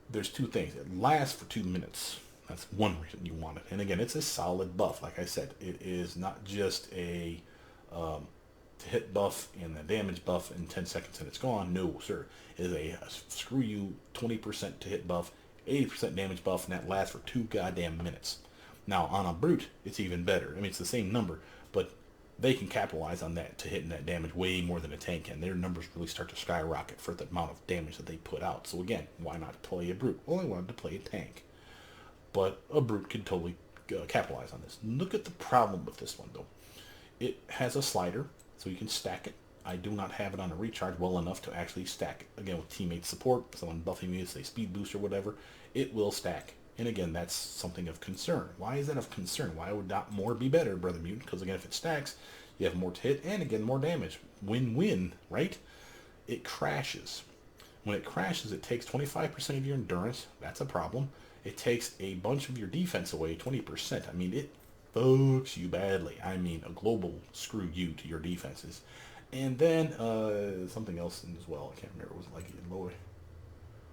there's 2 things. It lasts for 2 minutes. That's one reason you want it. And again, it's a solid buff. Like I said, it is not just a hit buff and a damage buff in 10 seconds and it's gone. No, sir. It is a screw you 20% to hit buff, 80% damage buff, and that lasts for 2 goddamn minutes. Now, on a brute, it's even better. I mean, it's the same number, but they can capitalize on that to hitting that damage way more than a tank can. Their numbers really start to skyrocket for the amount of damage that they put out. So again, why not play a brute? Well, I wanted to play a tank. But a brute can totally capitalize on this. Look at the problem with this one, though. It has a slider, so you can stack it. I do not have it on a recharge well enough to actually stack it. Again, with teammate support, someone buffing me, say speed boost or whatever, it will stack. And again, that's something of concern. Why is that of concern? Why would not more be better, Brother Mutant? Because again, if it stacks, you have more to hit, and again, more damage. Win-win, right? It crashes. When it crashes, it takes 25% of your endurance. That's a problem. It takes a bunch of your defense away, 20%. I mean, it fucks you badly. I mean, a global screw you to your defenses. And then, something else as well. I can't remember. Was it like lower?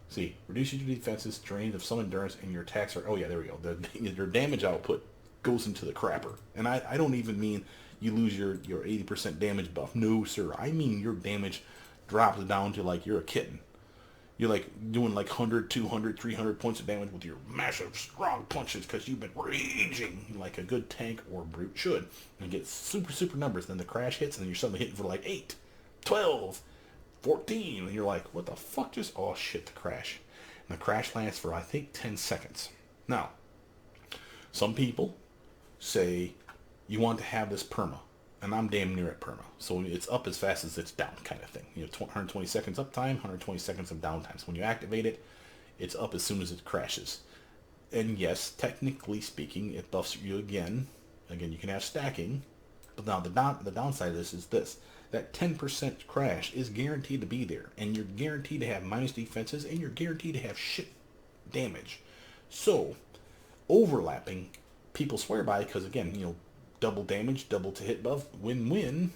See, reduces your defenses, drains of some endurance, and your attacks are... Oh, yeah, there we go. Your damage output goes into the crapper. And I don't even mean you lose your 80% damage buff. No, sir. I mean your damage drops down to like you're a kitten. You're like doing like 100, 200, 300 points of damage with your massive, strong punches because you've been raging like a good tank or brute should. And get super, super numbers. Then the crash hits and then you're suddenly hitting for like 8, 12, 14. And you're like, what the fuck just... Oh, shit, the crash. And the crash lasts for, I think, 10 seconds. Now, some people say you want to have this perma. and I'm damn near at perma. So it's up as fast as it's down kind of thing. 120 seconds uptime, 120 seconds of downtime. So when you activate it, it's up as soon as it crashes. And yes, technically speaking, it buffs you again. Again, you can have stacking. But now the downside of this is this. That 10% crash is guaranteed to be there. And you're guaranteed to have minus defenses, and you're guaranteed to have shit damage. So, overlapping, people swear by because, again, double damage, double to hit buff, win-win.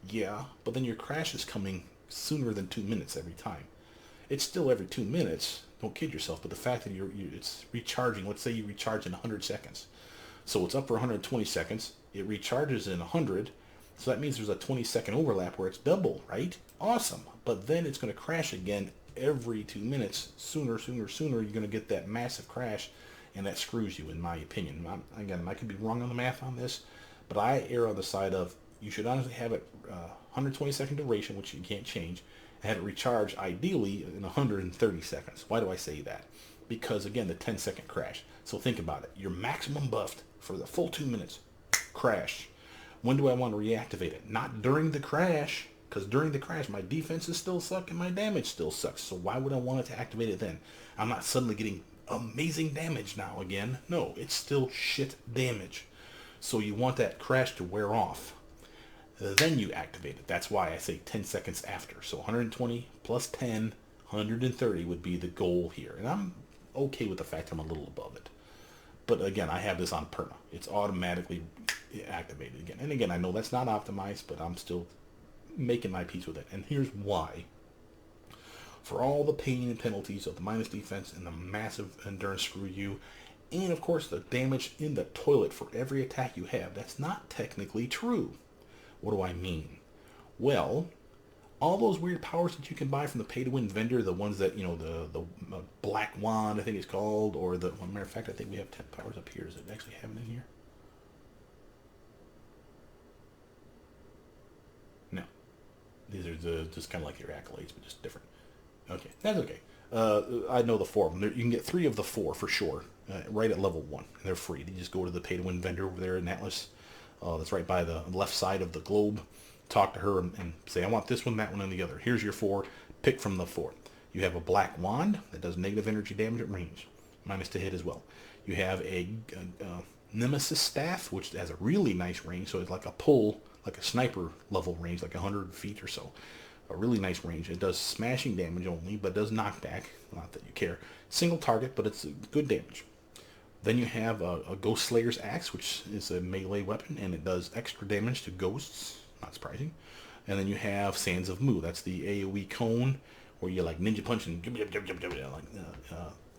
Yeah, but then your crash is coming sooner than 2 minutes every time. It's still every 2 minutes. Don't kid yourself, but the fact that it's recharging, let's say you recharge in 100 seconds. So it's up for 120 seconds. It recharges in 100. So that means there's a 20-second overlap where it's double, right? Awesome. But then it's going to crash again every 2 minutes. Sooner, you're going to get that massive crash, and that screws you, in my opinion. Again, I could be wrong on the math on this, but I err on the side of you should honestly have it 120-second duration, which you can't change, and have it recharge ideally in 130 seconds. Why do I say that? Because, again, the 10-second crash. So think about it. You're maximum buffed for the full 2 minutes. Crash. When do I want to reactivate it? Not during the crash, because during the crash, my defenses still suck and my damage still sucks. So why would I want it to activate it then? I'm not suddenly getting amazing damage now again. No, it's still shit damage. So you want that crash to wear off. Then you activate it. That's why I say 10 seconds after. So 120 plus 10, 130 would be the goal here. And I'm okay with the fact I'm a little above it. But again, I have this on perma. It's automatically activated again. And again, I know that's not optimized, but I'm still making my peace with it. And here's why. For all the pain and penalties of the minus defense and the massive endurance screw you, and of course the damage in the toilet for every attack you have, that's not technically true. What do I mean? Well, all those weird powers that you can buy from the pay-to-win vendor, the ones that, the Black Wand, I think it's called, or the, well, matter of fact, I think we have 10 powers up here. Does it actually have it in here? No. These are just kind of like your accolades, but just different. Okay, that's okay. I know the 4 of them. You can get 3 of the 4 for sure, right at level 1. They're free. You just go to the pay-to-win vendor over there in Atlas. That's right by the left side of the globe. Talk to her and say, I want this one, that one, and the other. Here's your 4. Pick from the 4. You have a Black Wand that does negative energy damage at range, minus to hit as well. You have a Nemesis Staff, which has a really nice range, so it's like a pull, like a sniper level range, like 100 feet or so. A really nice range. It does smashing damage only, but does knockback. Not that you care. Single target, but it's good damage. Then you have a Ghost Slayer's Axe, which is a melee weapon, and it does extra damage to ghosts. Not surprising. And then you have Sands of Mu. That's the AoE cone, where you like ninja punch and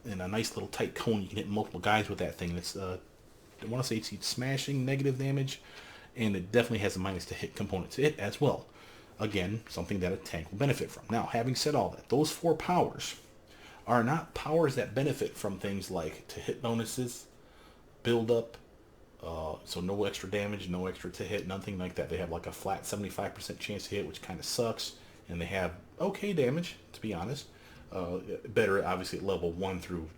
in a nice little tight cone. You can hit multiple guys with that thing. It's I want to say it's smashing, negative damage, and it definitely has a minus to hit component to it as well. Again, something that a tank will benefit from. Now, having said all that, those 4 powers are not powers that benefit from things like to hit bonuses, build up, so no extra damage, no extra to hit, nothing like that. They have like a flat 75% chance to hit, which kind of sucks, and they have okay damage, to be honest. Better obviously at level 1 through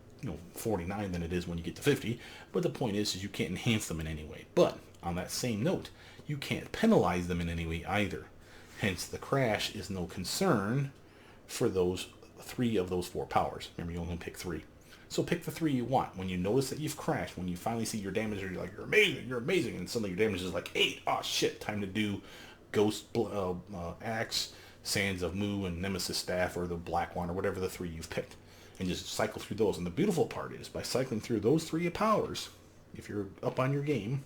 49 than it is when you get to 50, but the point is you can't enhance them in any way. But on that same note, you can't penalize them in any way either. Hence the crash is no concern for those 3 of those 4 powers. Remember, you only pick 3. So pick the 3 you want. When you notice that you've crashed, when you finally see your damage, you're like, you're amazing, and suddenly your damage is like 8. Oh shit, time to do Ghost Axe, Sands of Mu, and Nemesis Staff, or the Black One, or whatever the 3 you've picked. And just cycle through those. And the beautiful part is, by cycling through those 3 powers, if you're up on your game,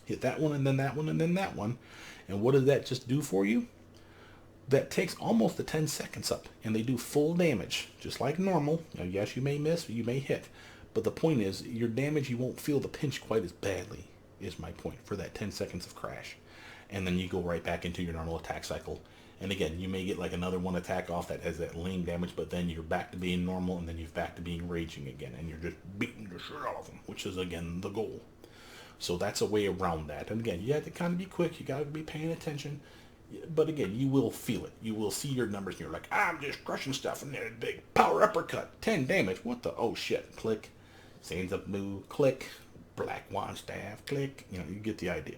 hit that one, and then that one, and then that one. And what does that just do for you? That takes almost the 10 seconds up, and they do full damage, just like normal. Now, yes, you may miss, you may hit, but the point is, your damage, you won't feel the pinch quite as badly, is my point, for that 10 seconds of crash. And then you go right back into your normal attack cycle. And again, you may get like another 1 attack off that has that lame damage, but then you're back to being normal, and then you're back to being raging again, and you're just beating the shit out of them, which is, again, the goal. So that's a way around that. And again, you have to kind of be quick, you got to be paying attention. But again, you will feel it. You will see your numbers and you're like, I'm just crushing stuff in there. Big power uppercut. 10 damage. What the? Oh shit. Click. Sands of Mu. Click. Black Wand Staff. Click. You get the idea.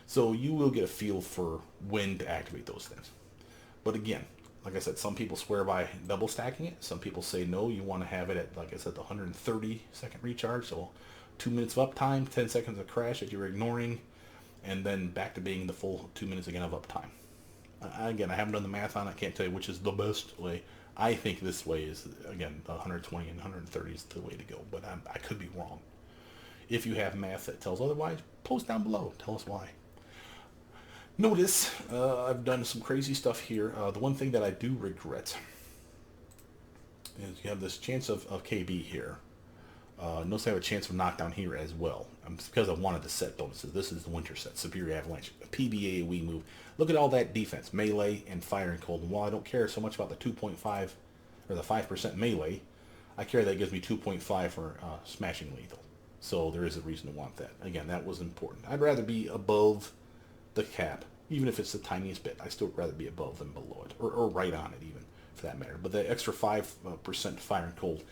So you will get a feel for when to activate those things. But again, like I said, some people swear by double stacking it. Some people say no, you want to have it at, like I said, the 130-second recharge. So 2 minutes of uptime, 10 seconds of crash that you're ignoring, and then back to being the full 2 minutes again of uptime. Again, I haven't done the math on it. I can't tell you which is the best way. I think this way is, again, the 120 and 130 is the way to go. But I could be wrong. If you have math that tells otherwise, post down below. Tell us why. Notice I've done some crazy stuff here. The one thing that I do regret is you have this chance of KB here. Notice I have a chance of knockdown here as well. It's because I wanted to set bonuses. This is the winter set, Superior Avalanche, a PB AoE move. Look at all that defense, melee and fire and cold. And while I don't care so much about the 2.5 or the 5% melee, I care that it gives me 2.5 for smashing lethal. So there is a reason to want that. Again, that was important. I'd rather be above the cap, even if it's the tiniest bit. I still would rather be above than below it, or right on it even, for that matter. But the extra 5% fire and cold,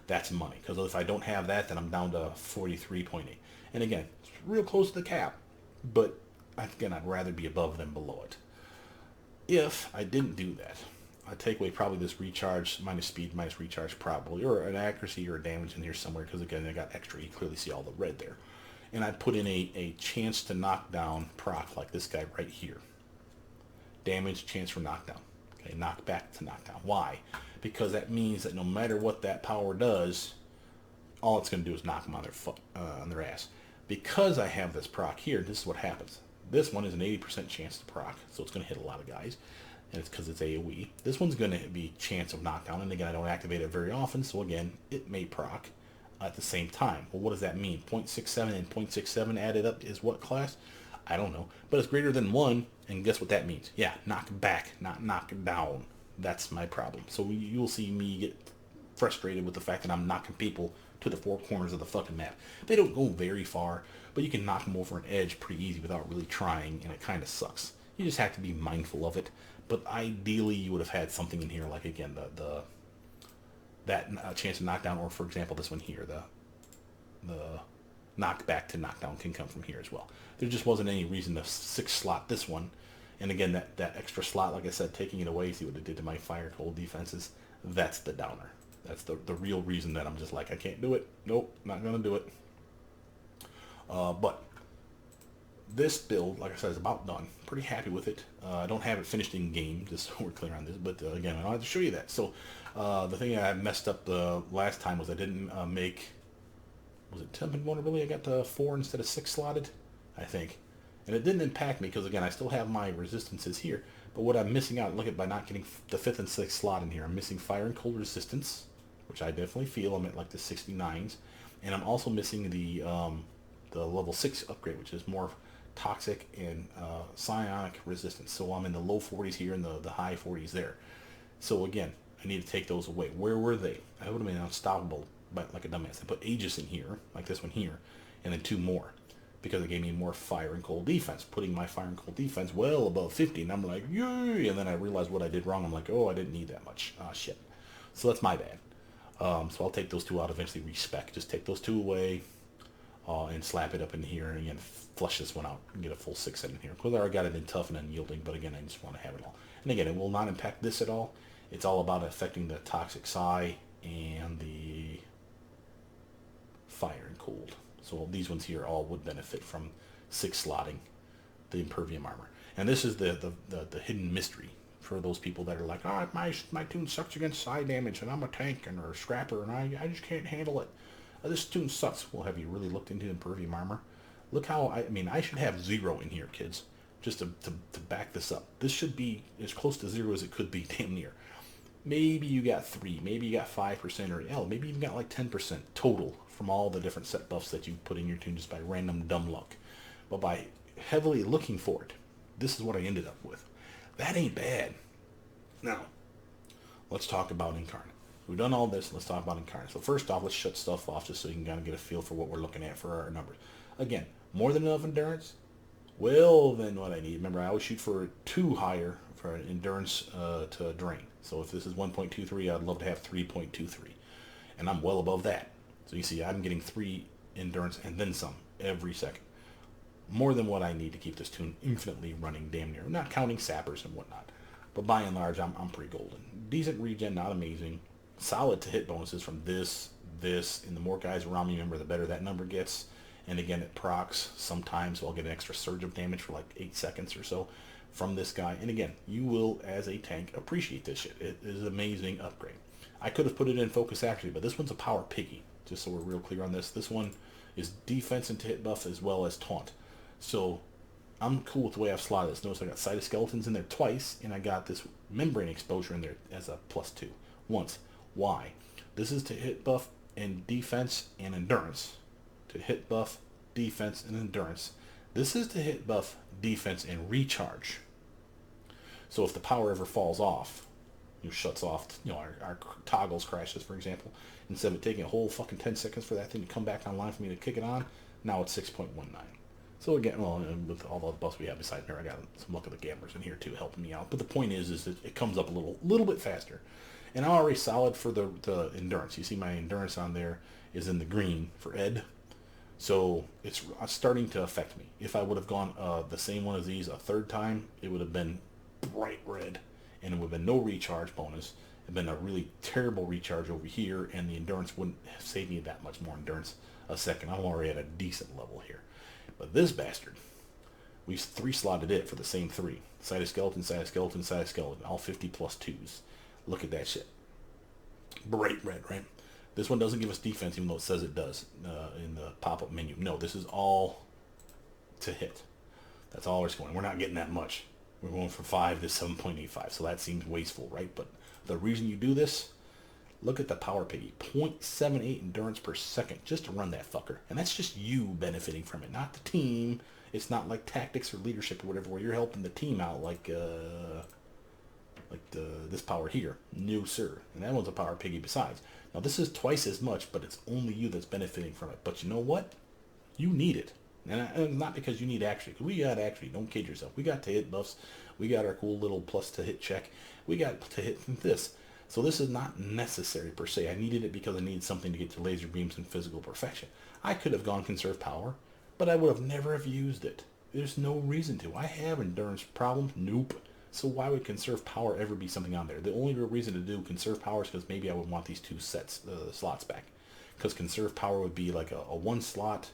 that's money. Because if I don't have that, then I'm down to 43.8. And again, it's real close to the cap, but again, I'd rather be above than below it. If I didn't do that, I'd take away probably this recharge, minus speed, minus recharge probably, or an accuracy or a damage in here somewhere, because again, I got extra. You clearly see all the red there. And I'd put in a chance to knock down proc like this guy right here. Damage, chance for knockdown. Okay, knock back to knockdown. Why? Because that means that no matter what that power does, all it's going to do is knock them on their ass. Because I have this proc here, this is what happens. This one is an 80% chance to proc, so it's going to hit a lot of guys. And it's because it's AoE. This one's going to be chance of knockdown, and again, I don't activate it very often, so again, it may proc at the same time. Well, what does that mean? 0.67 and 0.67 added up is what class? I don't know. But it's greater than 1, and guess what that means? Yeah, knock back, not knock down. That's my problem. So you'll see me get frustrated with the fact that I'm knocking people to the four corners of the fucking map. They don't go very far, but you can knock them over an edge pretty easy without really trying, and it kind of sucks. You just have to be mindful of it. But ideally, you would have had something in here, like, again, that chance of knockdown, or for example, this one here, the knockback to knockdown can come from here as well. There just wasn't any reason to 6-slot this one. And again, that extra slot, like I said, taking it away, see what it did to my fire cold defenses, that's the downer. That's the real reason that I'm just like, I can't do it. Nope, not going to do it. But this build, like I said, is about done. Pretty happy with it. I don't have it finished in game, just so we're clear on this. But again, I don't have to show you that. So the thing I messed up the last time was I didn't make, was it temp invulnerability? I got the 4 instead of 6 slotted, I think. And it didn't impact me because, again, I still have my resistances here. But what I'm missing out, look at, by not getting the 5th and 6th slot in here, I'm missing fire and cold resistance, which I definitely feel. I'm at like the 69s. And I'm also missing the level 6 upgrade, which is more toxic and psionic resistance. So I'm in the low 40s here and the high 40s there. So again, I need to take those away. Where were they? I would have been unstoppable, but like a dumbass. I put Aegis in here, like this one here, and then 2 more, because it gave me more fire and cold defense, putting my fire and cold defense well above 50. And I'm like, yay! And then I realized what I did wrong. I'm like, oh, I didn't need that much. Ah, shit. So that's my bad. So I'll take those 2 out, eventually respec. Just take those 2 away and slap it up in here, and again, flush this one out and get a full 6 in here. Because I already got it in tough and unyielding, but again, I just want to have it all. And again, it will not impact this at all. It's all about affecting the toxic psi and the fire and cold. So these ones here all would benefit from 6 slotting the impervium armor. And this is the hidden mystery for those people that are like, oh, my toon sucks against psi damage, and I'm a tank and or a scrapper, and I just can't handle it. This toon sucks. Well, have you really looked into impervium armor? Look how, I mean, I should have 0 in here, kids, just to back this up. This should be as close to 0 as it could be, damn near. Maybe you got 3, maybe you got 5%, or hell, maybe you even got like 10% total from all the different set buffs that you put in your toon just by random dumb luck. But by heavily looking for it, this is what I ended up with. That ain't bad. Now, let's talk about Incarnate. We've done all this, let's talk about Incarnate. So first off, let's shut stuff off just so you can kind of get a feel for what we're looking at for our numbers. Again, more than enough endurance, well then what I need. Remember, I always shoot for 2 higher for endurance to drain. So if this is 1.23, I'd love to have 3.23. And I'm well above that. So you see, I'm getting 3 endurance and then some every second. more than what I need to keep this toon infinitely running damn near. Not counting sappers and whatnot. But by and large, I'm pretty golden. Decent regen, not amazing. Solid to hit bonuses from this, and the more guys around me, remember, the better that number gets. And again, it procs sometimes, so I'll get an extra surge of damage for like 8 seconds or so from this guy. And again, you will, as a tank, appreciate this shit. It is an amazing upgrade. I could have put it in focus actually, but this one's a power piggy, just so we're real clear on this. This one is defense into hit buff as well as taunt. So I'm cool with the way I've slotted this. Notice I got cytoskeletons in there twice, and I got this membrane exposure in there as a +2 once. Why? This is to hit buff and defense and endurance. To hit buff, defense, and endurance. This is to hit buff, defense, and recharge. So if the power ever falls off, shuts off, our toggles crashes, for example, instead of it taking a whole fucking 10 seconds for that thing to come back online for me to kick it on, now it's 6.19. So again, well, with all the buffs we have beside here, I got some luck of the gamblers in here too helping me out. But the point is that it comes up a little bit faster. And I'm already solid for the endurance. You see my endurance on there is in the green for Ed. So it's starting to affect me. If I would have gone the same one as these a third time, it would have been bright red. And it would have been no recharge bonus. It would have been a really terrible recharge over here, and the endurance wouldn't have saved me that much more endurance a second. I'm already at a decent level here. But this bastard, we 3-slotted it for the same 3. Cytoskeleton, cytoskeleton, cytoskeleton. All 50 plus 2s. Look at that shit. Bright red, right? This one doesn't give us defense, even though it says it does in the pop-up menu. No, this is all to hit. That's all we're scoring. We're not getting that much. We're going from 5 to 7.85, so that seems wasteful, right? But the reason you do this, look at the power piggy. 0.78 endurance per second just to run that fucker. And that's just you benefiting from it, not the team. It's not like tactics or leadership or whatever, where you're helping the team out like this power here. No, sir. And that one's a power piggy besides. Now, this is twice as much, but it's only you that's benefiting from it. But you know what? You need it. And not because you need actually. We got actually. Don't kid yourself. We got to hit buffs. We got our cool little plus to hit check. We got to hit this. So this is not necessary per se. I needed it because I needed something to get to laser beams and physical perfection. I could have gone conserve power, but I would have never have used it. There's no reason to. I have endurance problems. Nope. So why would conserve power ever be something on there? The only real reason to do conserve power is because maybe I would want these 2 slots back. Because conserve power would be like a 1-slot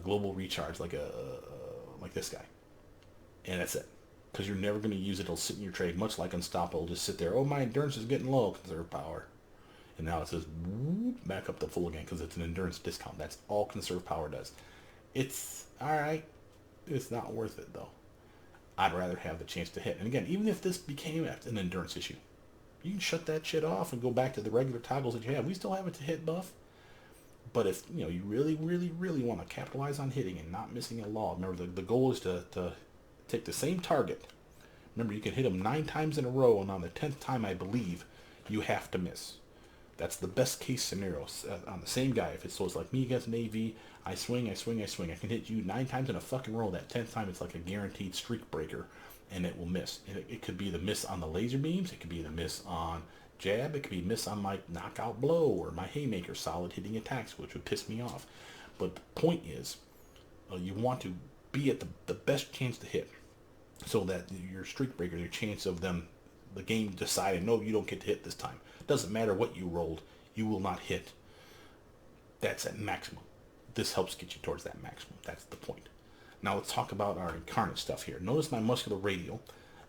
global recharge, like this guy. And that's it. Because you're never going to use it. It'll sit in your trade, much like Unstoppable. It'll just sit there. Oh, my endurance is getting low. Conserve power. And now it says back up to full again because it's an endurance discount. That's all conserve power does. It's alright. It's not worth it, though. I'd rather have the chance to hit. And again, even if this became an endurance issue, you can shut that shit off and go back to the regular toggles that you have. We still have it to hit buff. But if you really, really, really want to capitalize on hitting and not missing a law, remember the goal is to take the same target. Remember, you can hit them 9 times in a row, and on the 10th time, I believe, you have to miss. That's the best case scenario on the same guy. If it's like me against an AV, I swing, I swing, I swing. I can hit you 9 times in a fucking row. That 10th time, it's like a guaranteed streak breaker, and it will miss. It could be the miss on the laser beams. It could be the miss on jab. It could be miss on my knockout blow or my haymaker solid hitting attacks, which would piss me off. But the point is, you want to be at the best chance to hit, so that your streak breaker, your chance of them, the game deciding, no, you don't get to hit this time. Doesn't matter what you rolled, you will not hit. That's at maximum. This helps get you towards that maximum. That's the point. Now let's talk about our incarnate stuff here. Notice my muscular radial.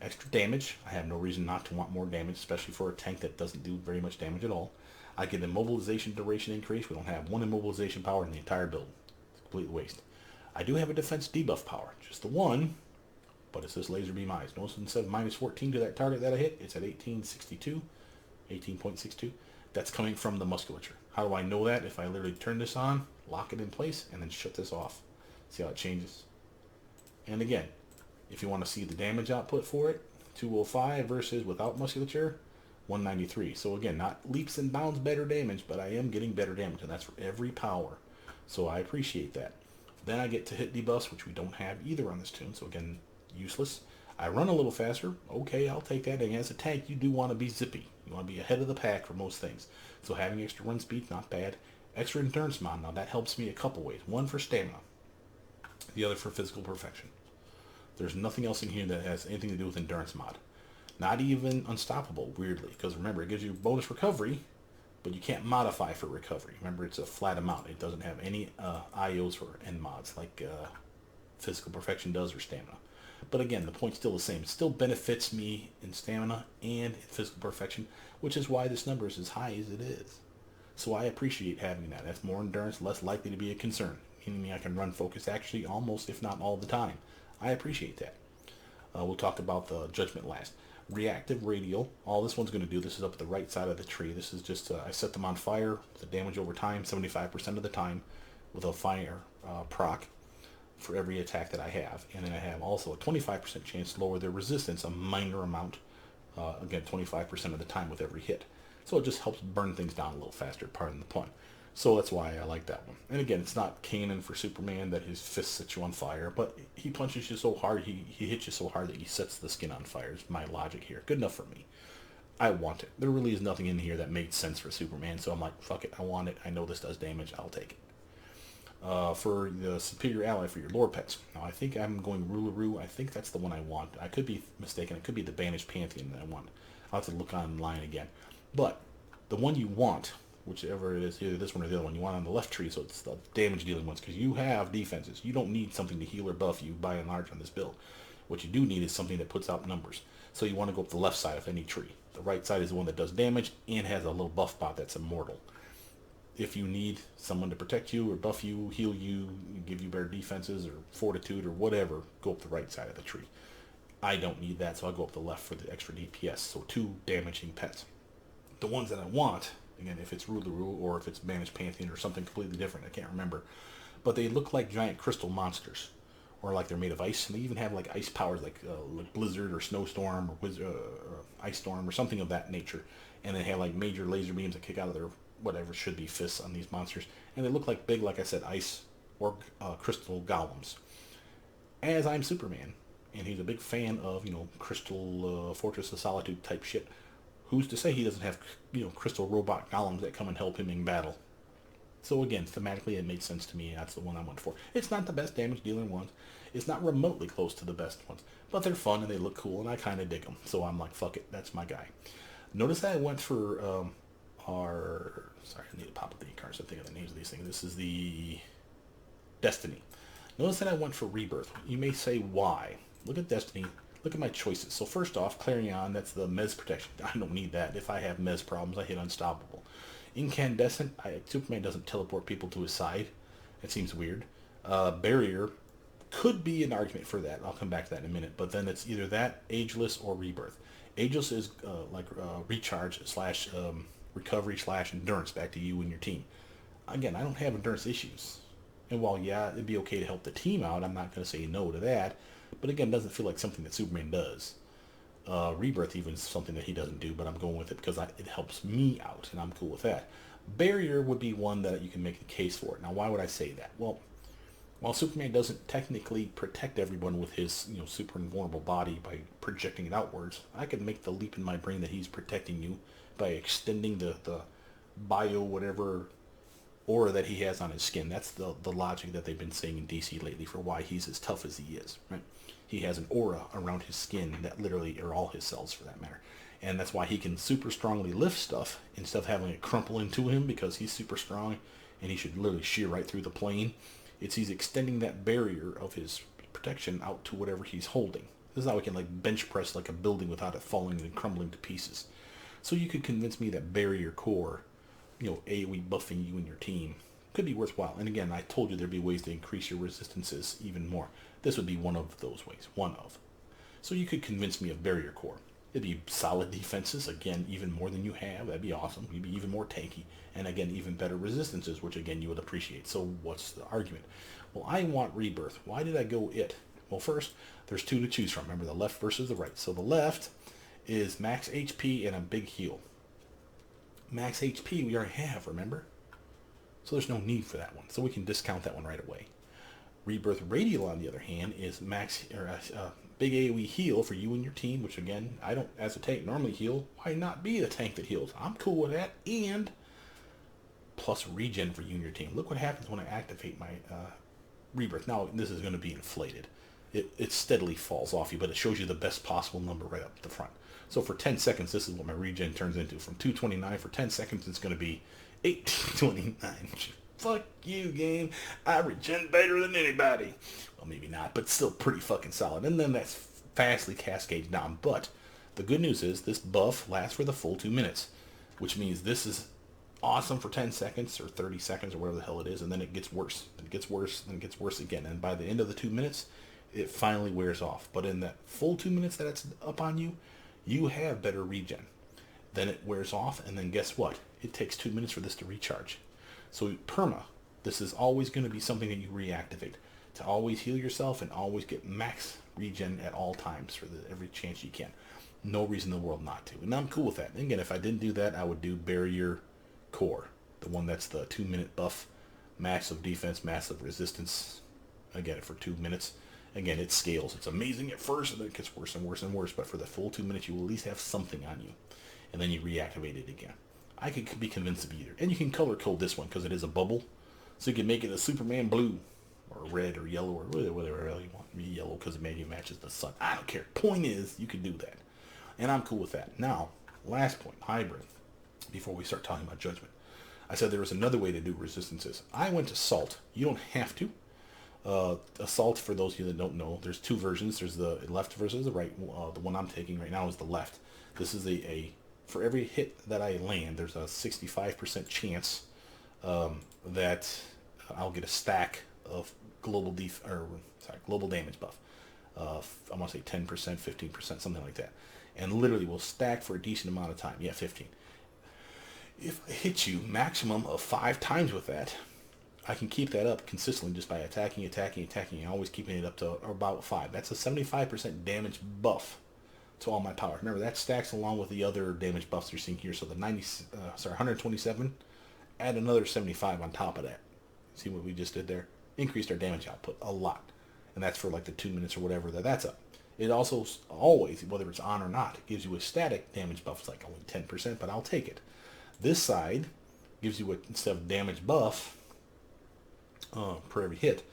Extra damage. I have no reason not to want more damage, especially for a tank that doesn't do very much damage at all. I get immobilization duration increase. We don't have 1 immobilization power in the entire build. It's a complete waste. I do have a defense debuff power. Just the 1, but it's this laser beam eyes. Notice instead of -14 to that target that I hit, it's at 18.62. That's coming from the musculature. How do I know that? If I literally turn this on, lock it in place, and then shut this off. See how it changes? And again, if you want to see the damage output for it, 205 versus without musculature, 193. So again, not leaps and bounds better damage, but I am getting better damage, and that's for every power. So I appreciate that. Then I get to hit debuffs, which we don't have either on this toon. So again, useless. I run a little faster. Okay, I'll take that. And as a tank, you do want to be zippy. You want to be ahead of the pack for most things. So having extra run speed, not bad. Extra endurance mod, now that helps me a couple ways. 1 for stamina. the other for physical perfection. There's nothing else in here that has anything to do with endurance mod. Not even unstoppable, weirdly, because remember, it gives you bonus recovery, but you can't modify for recovery. Remember, it's a flat amount. It doesn't have any IOs or end mods like physical perfection does or stamina. But again, the point's still the same. It still benefits me in stamina and in physical perfection, which is why this number is as high as it is. So I appreciate having that. That's more endurance, less likely to be a concern. Meaning I can run focus actually almost, if not all the time. I appreciate that. We'll talk about the judgment last. Reactive radial. All this one's going to do, this is up at the right side of the tree. This is just, I set them on fire, the damage over time, 75% of the time, with a fire proc for every attack that I have. And then I have also a 25% chance to lower their resistance, a minor amount, again, 25% of the time with every hit. So it just helps burn things down a little faster, pardon the pun. So that's why I like that one. And again, it's not canon for Superman that his fist sets you on fire, but he punches you so hard, he hits you so hard that he sets the skin on fire, is my logic here. Good enough for me. I want it. There really is nothing in here that made sense for Superman, so I'm like, fuck it, I want it. I know this does damage, I'll take it. For the superior ally for your lore pets. Now, I think I'm going Ruleroo. I think that's the one I want. I could be mistaken. It could be the Banished Pantheon that I want. I'll have to look online again. But the one you want, whichever it is, either this one or the other one, you want on the left tree, so it's the damage dealing ones, because you have defenses. You don't need something to heal or buff you by and large on this build. What you do need is something that puts out numbers. So you want to go up the left side of any tree. The right side is the one that does damage and has a little buff bot that's immortal. If you need someone to protect you or buff you, heal you, give you better defenses or fortitude or whatever, go up the right side of the tree. I don't need that, so I'll go up the left for the extra DPS. So 2 damaging pets. The ones that I want, again, if it's Ruleroo or if it's Banished Pantheon or something completely different, I can't remember. But they look like giant crystal monsters. Or like they're made of ice. And they even have like ice powers like Blizzard or Snowstorm or Ice Storm or something of that nature. And they have like major laser beams that kick out of their whatever should be fists on these monsters. And they look like big, like I said, ice or crystal golems. As I'm Superman, and he's a big fan of, crystal Fortress of Solitude type shit, who's to say he doesn't have, crystal robot golems that come and help him in battle? So again, thematically it made sense to me. That's the one I went for. It's not the best damage dealing ones. It's not remotely close to the best ones. But they're fun and they look cool and I kind of dig them. So I'm like, fuck it, that's my guy. Notice that I went for sorry, I need to pop up the cards to think of the names of these things. This is the Destiny. Notice that I went for Rebirth. You may say, why? Look at Destiny. Look at my choices. So first off, Clarion, that's the Mez protection. I don't need that. If I have Mez problems, I hit Unstoppable. Incandescent, Superman doesn't teleport people to his side. It seems weird. Barrier could be an argument for that. I'll come back to that in a minute. But then it's either that, Ageless, or Rebirth. Ageless is recharge / recovery / endurance back to you and your team. Again, I don't have endurance issues. And while, yeah, it'd be okay to help the team out, I'm not going to say no to that. But again, it doesn't feel like something that Superman does. Rebirth even is something that he doesn't do, but I'm going with it because it helps me out, and I'm cool with that. Barrier would be one that you can make the case for. Now, why would I say that? Well, while Superman doesn't technically protect everyone with his super invulnerable body by projecting it outwards, I could make the leap in my brain that he's protecting you by extending the bio whatever aura that he has on his skin. That's the logic that they've been saying in DC lately for why he's as tough as he is, right? He has an aura around his skin that literally are all his cells for that matter. And that's why he can super strongly lift stuff instead of having it crumple into him because he's super strong and he should literally shear right through the plane. He's extending that barrier of his protection out to whatever he's holding. This is how we can like bench press like a building without it falling and crumbling to pieces. So you could convince me that barrier core, AoE buffing you and your team could be worthwhile. And again, I told you there'd be ways to increase your resistances even more. This would be one of those ways. One of. So you could convince me of barrier core. It'd be solid defenses, again, even more than you have. That'd be awesome. You'd be even more tanky. And again, even better resistances, which again, you would appreciate. So what's the argument? Well, I want Rebirth. Why did I go it? Well, first, there's 2 to choose from. Remember, the left versus the right. So the left is max HP and a big heal. Max HP we already have, remember? So there's no need for that one. So we can discount that one right away. Rebirth Radial, on the other hand, is max or big AoE heal for you and your team, which again, I don't, as a tank, normally heal. Why not be the tank that heals? I'm cool with that. And plus regen for you and your team. Look what happens when I activate my rebirth. Now, this is going to be inflated. It steadily falls off you, but it shows you the best possible number right up the front. So for 10 seconds, this is what my regen turns into. From 229 for 10 seconds, it's going to be 1829. Fuck you, game. I regen better than anybody. Well, maybe not, but still pretty fucking solid. And then that's fastly cascades down. But the good news is this buff lasts for the full 2 minutes, which means this is awesome for 10 seconds or 30 seconds or whatever the hell it is, and then it gets worse. It gets worse, and it gets worse again. And by the end of the 2 minutes, it finally wears off. But in that full 2 minutes that it's up on you, you have better regen. Then it wears off, and then guess what? It takes 2 minutes for this to recharge. So perma, this is always going to be something that you reactivate to always heal yourself and always get max regen at all times for every chance you can. No reason in the world not to. And I'm cool with that. And again, if I didn't do that, I would do Barrier Core, the one that's the 2 minute buff, massive defense, massive resistance. Again, for 2 minutes. Again, it scales. It's amazing at first, and then it gets worse and worse and worse. But for the full 2 minutes, you will at least have something on you. And then you reactivate it again. I could be convinced of either. And you can color code this one because it is a bubble. So you can make it a Superman blue or red or yellow or whatever you want. Maybe yellow because it maybe matches the sun. I don't care. Point is, you can do that. And I'm cool with that. Now, last point, hybrid. Before we start talking about judgment. I said there was another way to do resistances. I went to salt. You don't have to. Assault, for those of you that don't know, there's two versions. There's the left versus the right. The one I'm taking right now is the left. This is for every hit that I land, there's a 65% chance that I'll get a stack of global damage buff. I want to say 10%, 15%, something like that. And literally will stack for a decent amount of time. Yeah, 15. If I hit you maximum of 5 times with that, I can keep that up consistently just by attacking, and always keeping it up to about 5. That's a 75% damage buff to all my power. Remember, that stacks along with the other damage buffs you're seeing here. So the 127, add another 75 on top of that. See what we just did there? Increased our damage output a lot. And that's for like the 2 minutes or whatever that's up. It also always, whether it's on or not, gives you a static damage buff. It's like only 10%, but I'll take it. This side gives you, instead of damage buff per every hit,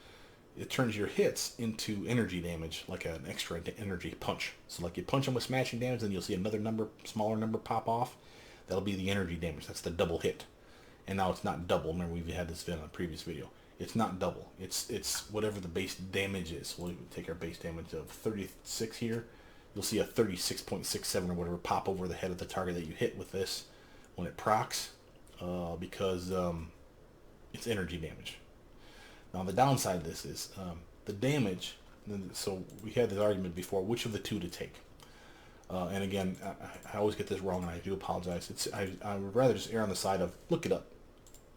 it turns your hits into energy damage, like an extra energy punch. So like you punch them with smashing damage, then you'll see another smaller number pop off. That'll be the energy damage. That's the double hit. And now it's not double. Remember, we've had this in a previous video. It's not double. It's whatever the base damage is. We'll take our base damage of 36 here. You'll see a 36.67 or whatever pop over the head of the target that you hit with this when it procs, because it's energy damage. Now the downside of this is the damage. So we had this argument before, which of the two to take. And again, I always get this wrong, and I do apologize. I would rather just err on the side of look it up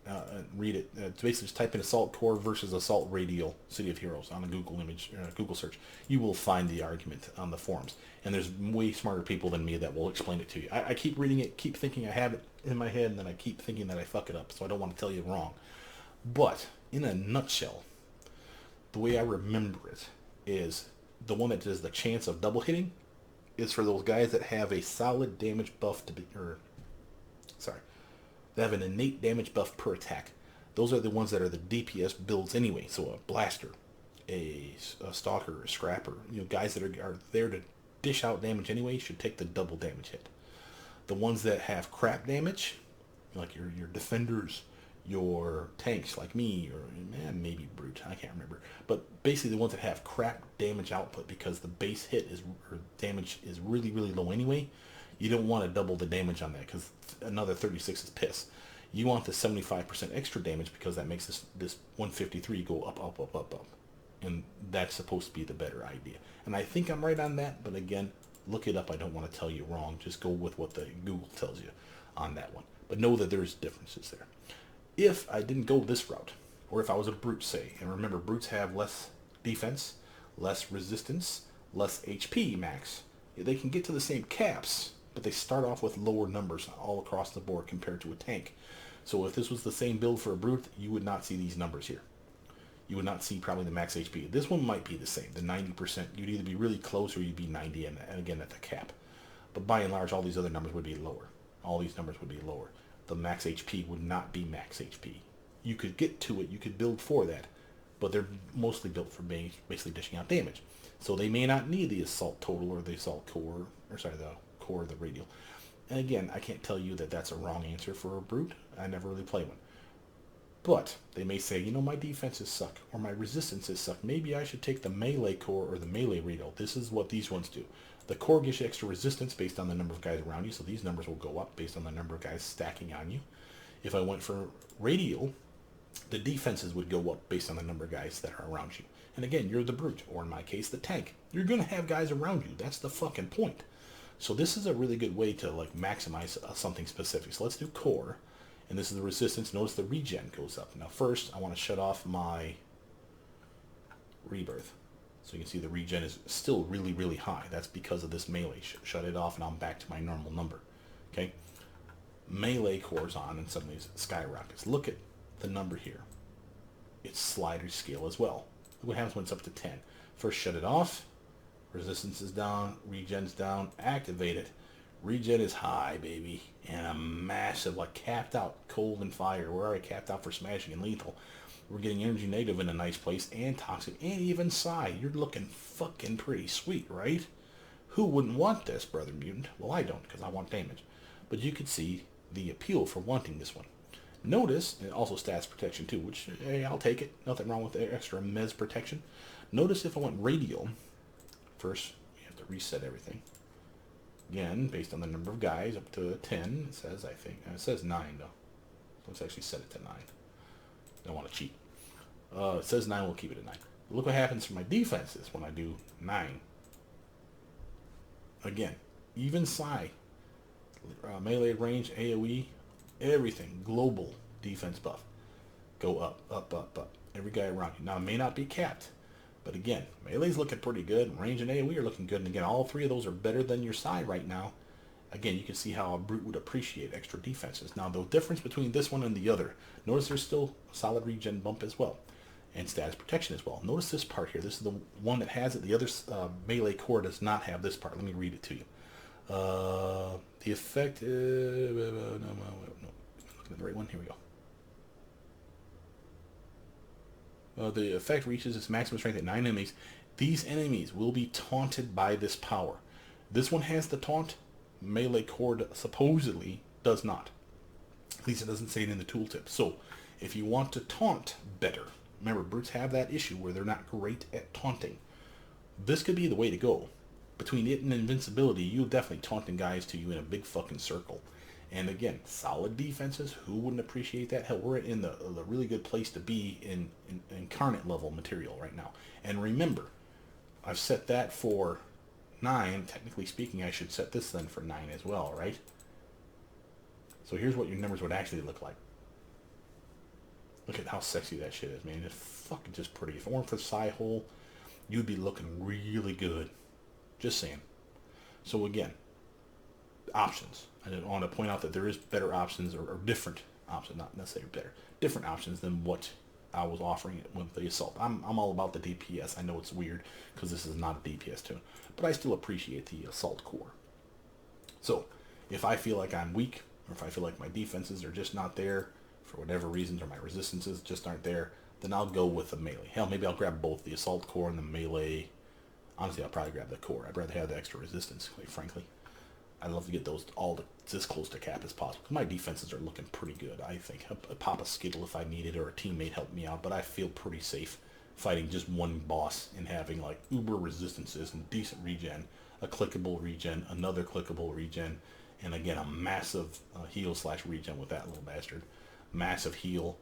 and read it. It's basically just type in Assault Core versus Assault Radial City of Heroes on a Google search. You will find the argument on the forums. And there's way smarter people than me that will explain it to you. I keep reading it, keep thinking I have it in my head, and then I keep thinking that I fuck it up. So I don't want to tell you wrong. But in a nutshell, the way I remember it is the one that does the chance of double hitting is for those guys that have a solid damage buff they have an innate damage buff per attack. Those are the ones that are the DPS builds anyway. So a blaster, a stalker, a scrapper, guys that are there to dish out damage anyway should take the double damage hit. The ones that have crap damage, like your defenders, your tanks like me, or maybe brute, I can't remember, but basically the ones that have crap damage output because the base hit or damage is really, really low anyway, you don't want to double the damage on that because another 36 is piss. You want the 75% extra damage because that makes this 153 go up, up, up, up, up. And that's supposed to be the better idea. And I think I'm right on that, but again, look it up. I don't want to tell you wrong. Just go with what the Google tells you on that one. But know that there's differences there. If I didn't go this route, or if I was a brute, say, and remember, brutes have less defense, less resistance, less HP max, they can get to the same caps, but they start off with lower numbers all across the board compared to a tank. So if this was the same build for a brute, you would not see these numbers here. You would not see probably the max HP. This one might be the same, the 90%. You'd either be really close or you'd be 90, and again at the cap. But by and large, all these other numbers would be lower. All these numbers would be lower. The max HP would not be max HP. You could get to it, you could build for that, but they're mostly built for basically dishing out damage. So they may not need the assault total or the assault core, or sorry, the core or the radial. And again, I can't tell you that that's a wrong answer for a brute. I never really play one. But they may say, you know, my defenses suck or my resistances suck. Maybe I should take the melee core or the melee radial. This is what these ones do. The core gives you extra resistance based on the number of guys around you, so these numbers will go up based on the number of guys stacking on you. If I went for radial, the defenses would go up based on the number of guys that are around you. And again, you're the brute, or in my case, the tank. You're going to have guys around you. That's the fucking point. So this is a really good way to like maximize something specific. So let's do core. And this is the resistance. Notice the regen goes up. Now first, I want to shut off my rebirth. So you can see the regen is still really, really high. That's because of this melee. Shut it off and I'm back to my normal number. Okay? Melee core's on and suddenly it skyrockets. Look at the number here. It's slider scale as well. Look what happens when it's up to 10. First shut it off. Resistance is down. Regen's down. Activate it. Regen is high, baby. And a massive, like capped out cold and fire. We're already capped out for smashing and lethal. We're getting energy negative in a nice place, and toxic, and even psi. You're looking fucking pretty sweet, right? Who wouldn't want this, brother mutant? Well, I don't, because I want damage. But you could see the appeal for wanting this one. Notice, and also stats protection too, which, hey, I'll take it. Nothing wrong with the extra Mids protection. Notice if I went radial, first, we have to reset everything. Again, based on the number of guys, up to 10, it says, I think. It says 9, though. Let's actually set it to 9. Don't want to cheat. It says 9, we'll keep it at 9. But look what happens for my defenses when I do 9. Again, even psi, melee range, AoE, everything, global defense buff. Go up, up, up, up. Every guy around you. Now, it may not be capped. But again, melee's looking pretty good. Range and AoE are looking good. And again, all three of those are better than your psi right now. Again, you can see how a brute would appreciate extra defenses. Now, the difference between this one and the other, notice there's still a solid regen bump as well. And status protection as well. Notice this part here. This is the one that has it. The other melee core does not have this part. Let me read it to you. The effect... no, looking at the right one. Here we go. The effect reaches its maximum strength at 9 enemies. These enemies will be taunted by this power. This one has the taunt. Melee core supposedly does not. At least it doesn't say it in the tooltip. So, if you want to taunt better, remember, brutes have that issue where they're not great at taunting. This could be the way to go. Between it and invincibility, you'll definitely taunting guys to you in a big fucking circle. And again, solid defenses, who wouldn't appreciate that? Hell, we're in the really good place to be in incarnate level material right now. And remember, I've set that for 9. Technically speaking, I should set this then for 9 as well, right? So here's what your numbers would actually look like. Look at how sexy that shit is, man. It's fucking just pretty. If it weren't for the psi hole, you'd be looking really good. Just saying. So again, options. I want to point out that there is better options or different options, not necessarily better, different options than what I was offering with the assault. I'm all about the DPS. I know it's weird because this is not a DPS toon, but I still appreciate the assault core. So if I feel like I'm weak, or if I feel like my defenses are just not there for whatever reasons, or my resistances just aren't there, then I'll go with the melee. Hell, maybe I'll grab both the assault core and the melee. Honestly, I'll probably grab the core. I'd rather have the extra resistance, quite frankly. I'd love to get those all as close to cap as possible. My defenses are looking pretty good, I think. I'd pop a skittle if I needed, or a teammate help me out, but I feel pretty safe fighting just one boss and having like uber resistances and decent regen, a clickable regen, another clickable regen, and again a massive heal / regen with that little bastard. Massive heal,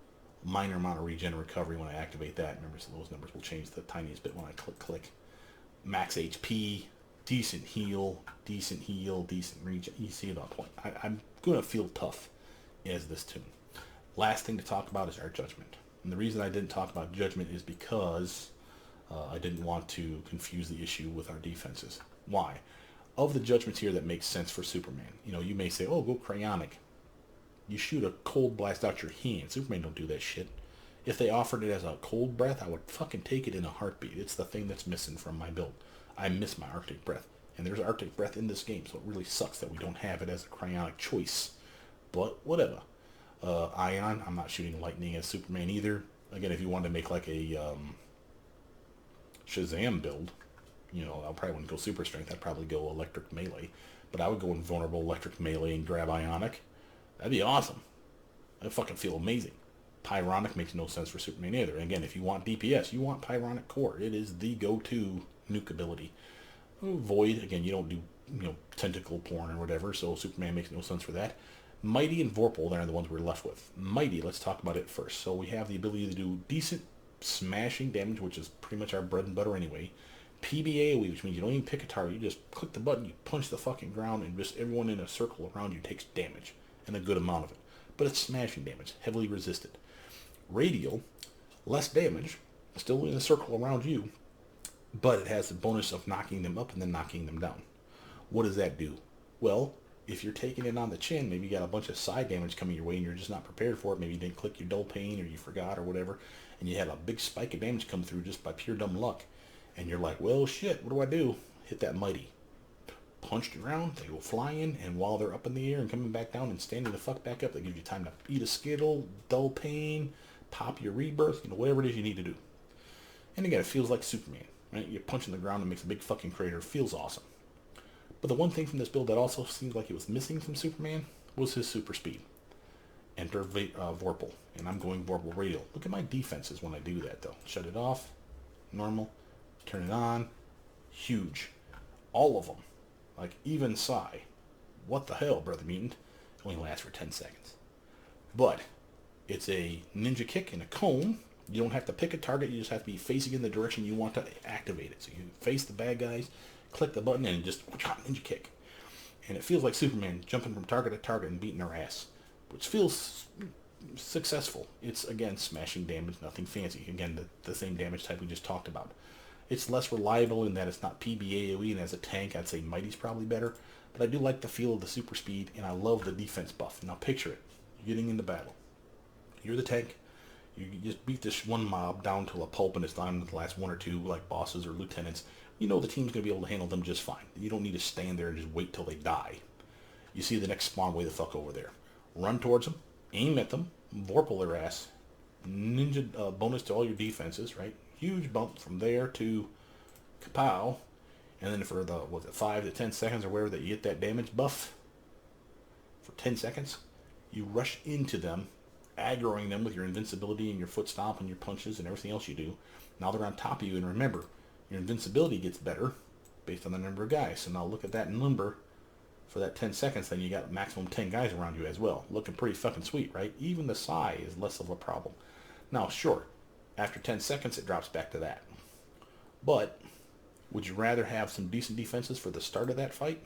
minor amount of regen and recovery when I activate that. Remember, so those numbers will change the tiniest bit when I click. Max HP. Decent heal, decent regen. You see about point. I'm going to feel tough as this toon. Last thing to talk about is our judgment. And the reason I didn't talk about judgment is because I didn't want to confuse the issue with our defenses. Why? Of the judgments here that make sense for Superman, you know, you may say, oh, go cryonic. You shoot a cold blast out your hand. Superman don't do that shit. If they offered it as a cold breath, I would fucking take it in a heartbeat. It's the thing that's missing from my build. I miss my Arctic breath. And there's Arctic breath in this game, so it really sucks that we don't have it as a cryonic choice. But whatever. Ion, I'm not shooting lightning as Superman either. Again, if you wanted to make like a Shazam build, you know, I probably wouldn't go super strength. I'd probably go electric melee. But I would go invulnerable, electric melee, and grab ionic. That'd be awesome. That'd fucking feel amazing. Pyronic makes no sense for Superman either. And again, if you want DPS, you want Pyronic Core. It is the go-to nuke ability. Void, again, you don't do, you know, tentacle porn or whatever, so Superman makes no sense for that. Mighty and Vorpal, they're the ones we're left with. Mighty, let's talk about it first. So we have the ability to do decent smashing damage, which is pretty much our bread and butter anyway. PBAOE, which means you don't even pick a target. You just click the button, you punch the fucking ground, and just everyone in a circle around you takes damage, and a good amount of it. But it's smashing damage, heavily resisted. Radial, less damage, still in a circle around you, but it has the bonus of knocking them up and then knocking them down. What does that do? Well, if you're taking it on the chin, maybe you got a bunch of side damage coming your way and you're just not prepared for it. Maybe you didn't click your dull pain or you forgot or whatever, and you had a big spike of damage come through just by pure dumb luck. And you're like, well, shit, what do? Hit that Mighty. Punch the ground, they go flying, and while they're up in the air and coming back down and standing the fuck back up, they give you time to eat a Skittle, dull pain, pop your rebirth, you know, whatever it is you need to do. And again, it feels like Superman, right? You're punching the ground and makes a big fucking crater. It feels awesome. But the one thing from this build that also seems like it was missing from Superman was his super speed. Enter Vorpal, and I'm going Vorpal Radial. Look at my defenses when I do that, though. Shut it off, normal, turn it on, huge. All of them. Like, even Psy. What the hell, Brother Mutant? It only lasts for 10 seconds. But it's a ninja kick and a cone. You don't have to pick a target. You just have to be facing in the direction you want to activate it. So you face the bad guys, click the button, and just ninja kick. And it feels like Superman jumping from target to target and beating their ass, which feels successful. It's, again, smashing damage, nothing fancy. Again, the same damage type we just talked about. It's less reliable in that it's not PBAOE, and as a tank, I'd say Mighty's probably better. But I do like the feel of the super speed, and I love the defense buff. Now picture it. You're getting into battle. You're the tank. You just beat this one mob down to a pulp, and it's down to the last one or two, like bosses or lieutenants. You know the team's going to be able to handle them just fine. You don't need to stand there and just wait till they die. You see the next spawn way the fuck over there. Run towards them. Aim at them. Vorpal their ass. Ninja bonus to all your defenses, right? Huge bump from there to kapow, and then for the 5 to 10 seconds or whatever that you get that damage buff for 10 seconds, you rush into them, aggroing them with your invincibility and your foot stomp and your punches and everything else you do. Now they're on top of you, and remember, your invincibility gets better based on the number of guys. So now look at that number for that 10 seconds, then you got maximum 10 guys around you as well. Looking pretty fucking sweet, right? Even the Psy is less of a problem. Now, sure, after 10 seconds, it drops back to that. But would you rather have some decent defenses for the start of that fight?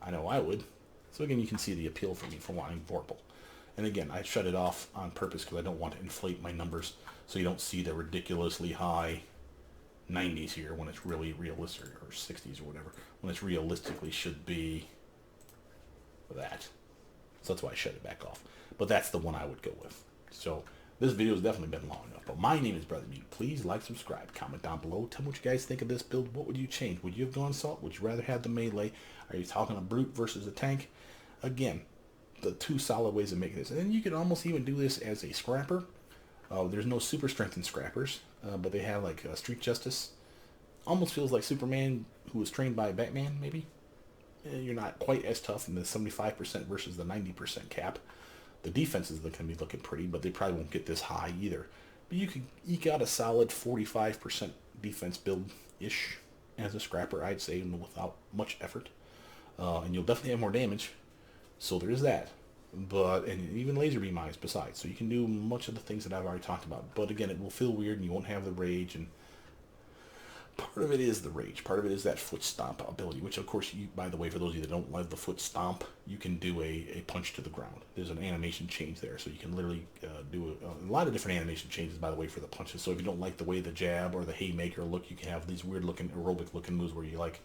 I know I would. So again, you can see the appeal for me for wanting Vorpal. And again, I shut it off on purpose because I don't want to inflate my numbers so you don't see the ridiculously high 90s here when it's really realistic, or 60s or whatever, when it's realistically should be that. So that's why I shut it back off. But that's the one I would go with. So this video has definitely been long enough. But my name is Brother Mutant. Please like, subscribe, comment down below. Tell me what you guys think of this build. What would you change? Would you have gone Salt? Would you rather have the melee? Are you talking a brute versus a tank? Again, the two solid ways of making this. And then you could almost even do this as a scrapper. There's no super strength in scrappers, but they have like street justice. Almost feels like Superman, who was trained by Batman, maybe. You're not quite as tough in the 75% versus the 90% cap. The defenses can be looking pretty, but they probably won't get this high either. But you could eke out a solid 45% defense build-ish as a scrapper, I'd say, without much effort. And you'll definitely have more damage. So there's that. And even laser beam eyes besides. So you can do much of the things that I've already talked about. But again, it will feel weird and you won't have the rage. And part of it is the rage. Part of it is that foot stomp ability, which of course, by the way, for those of you that don't love the foot stomp, you can do a punch to the ground. There's an animation change there. So you can literally do a lot of different animation changes, by the way, for the punches. So if you don't like the way the jab or the haymaker look, you can have these weird looking, aerobic looking moves where you like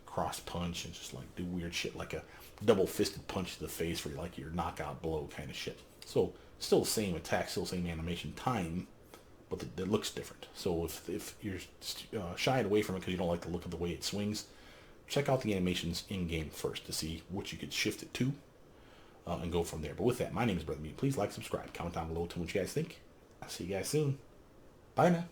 cross punch and just like do weird shit like a double fisted punch to the face where you like your knockout blow kind of shit. So still the same attack, still the same animation time, but it looks different. So if you're shied away from it because you don't like the look of the way it swings, check out the animations in-game first to see what you could shift it to and go from there. But with that, my name is Brother Mutant. Please like, subscribe, comment down below, tell me what you guys think. I'll see you guys soon. Bye now.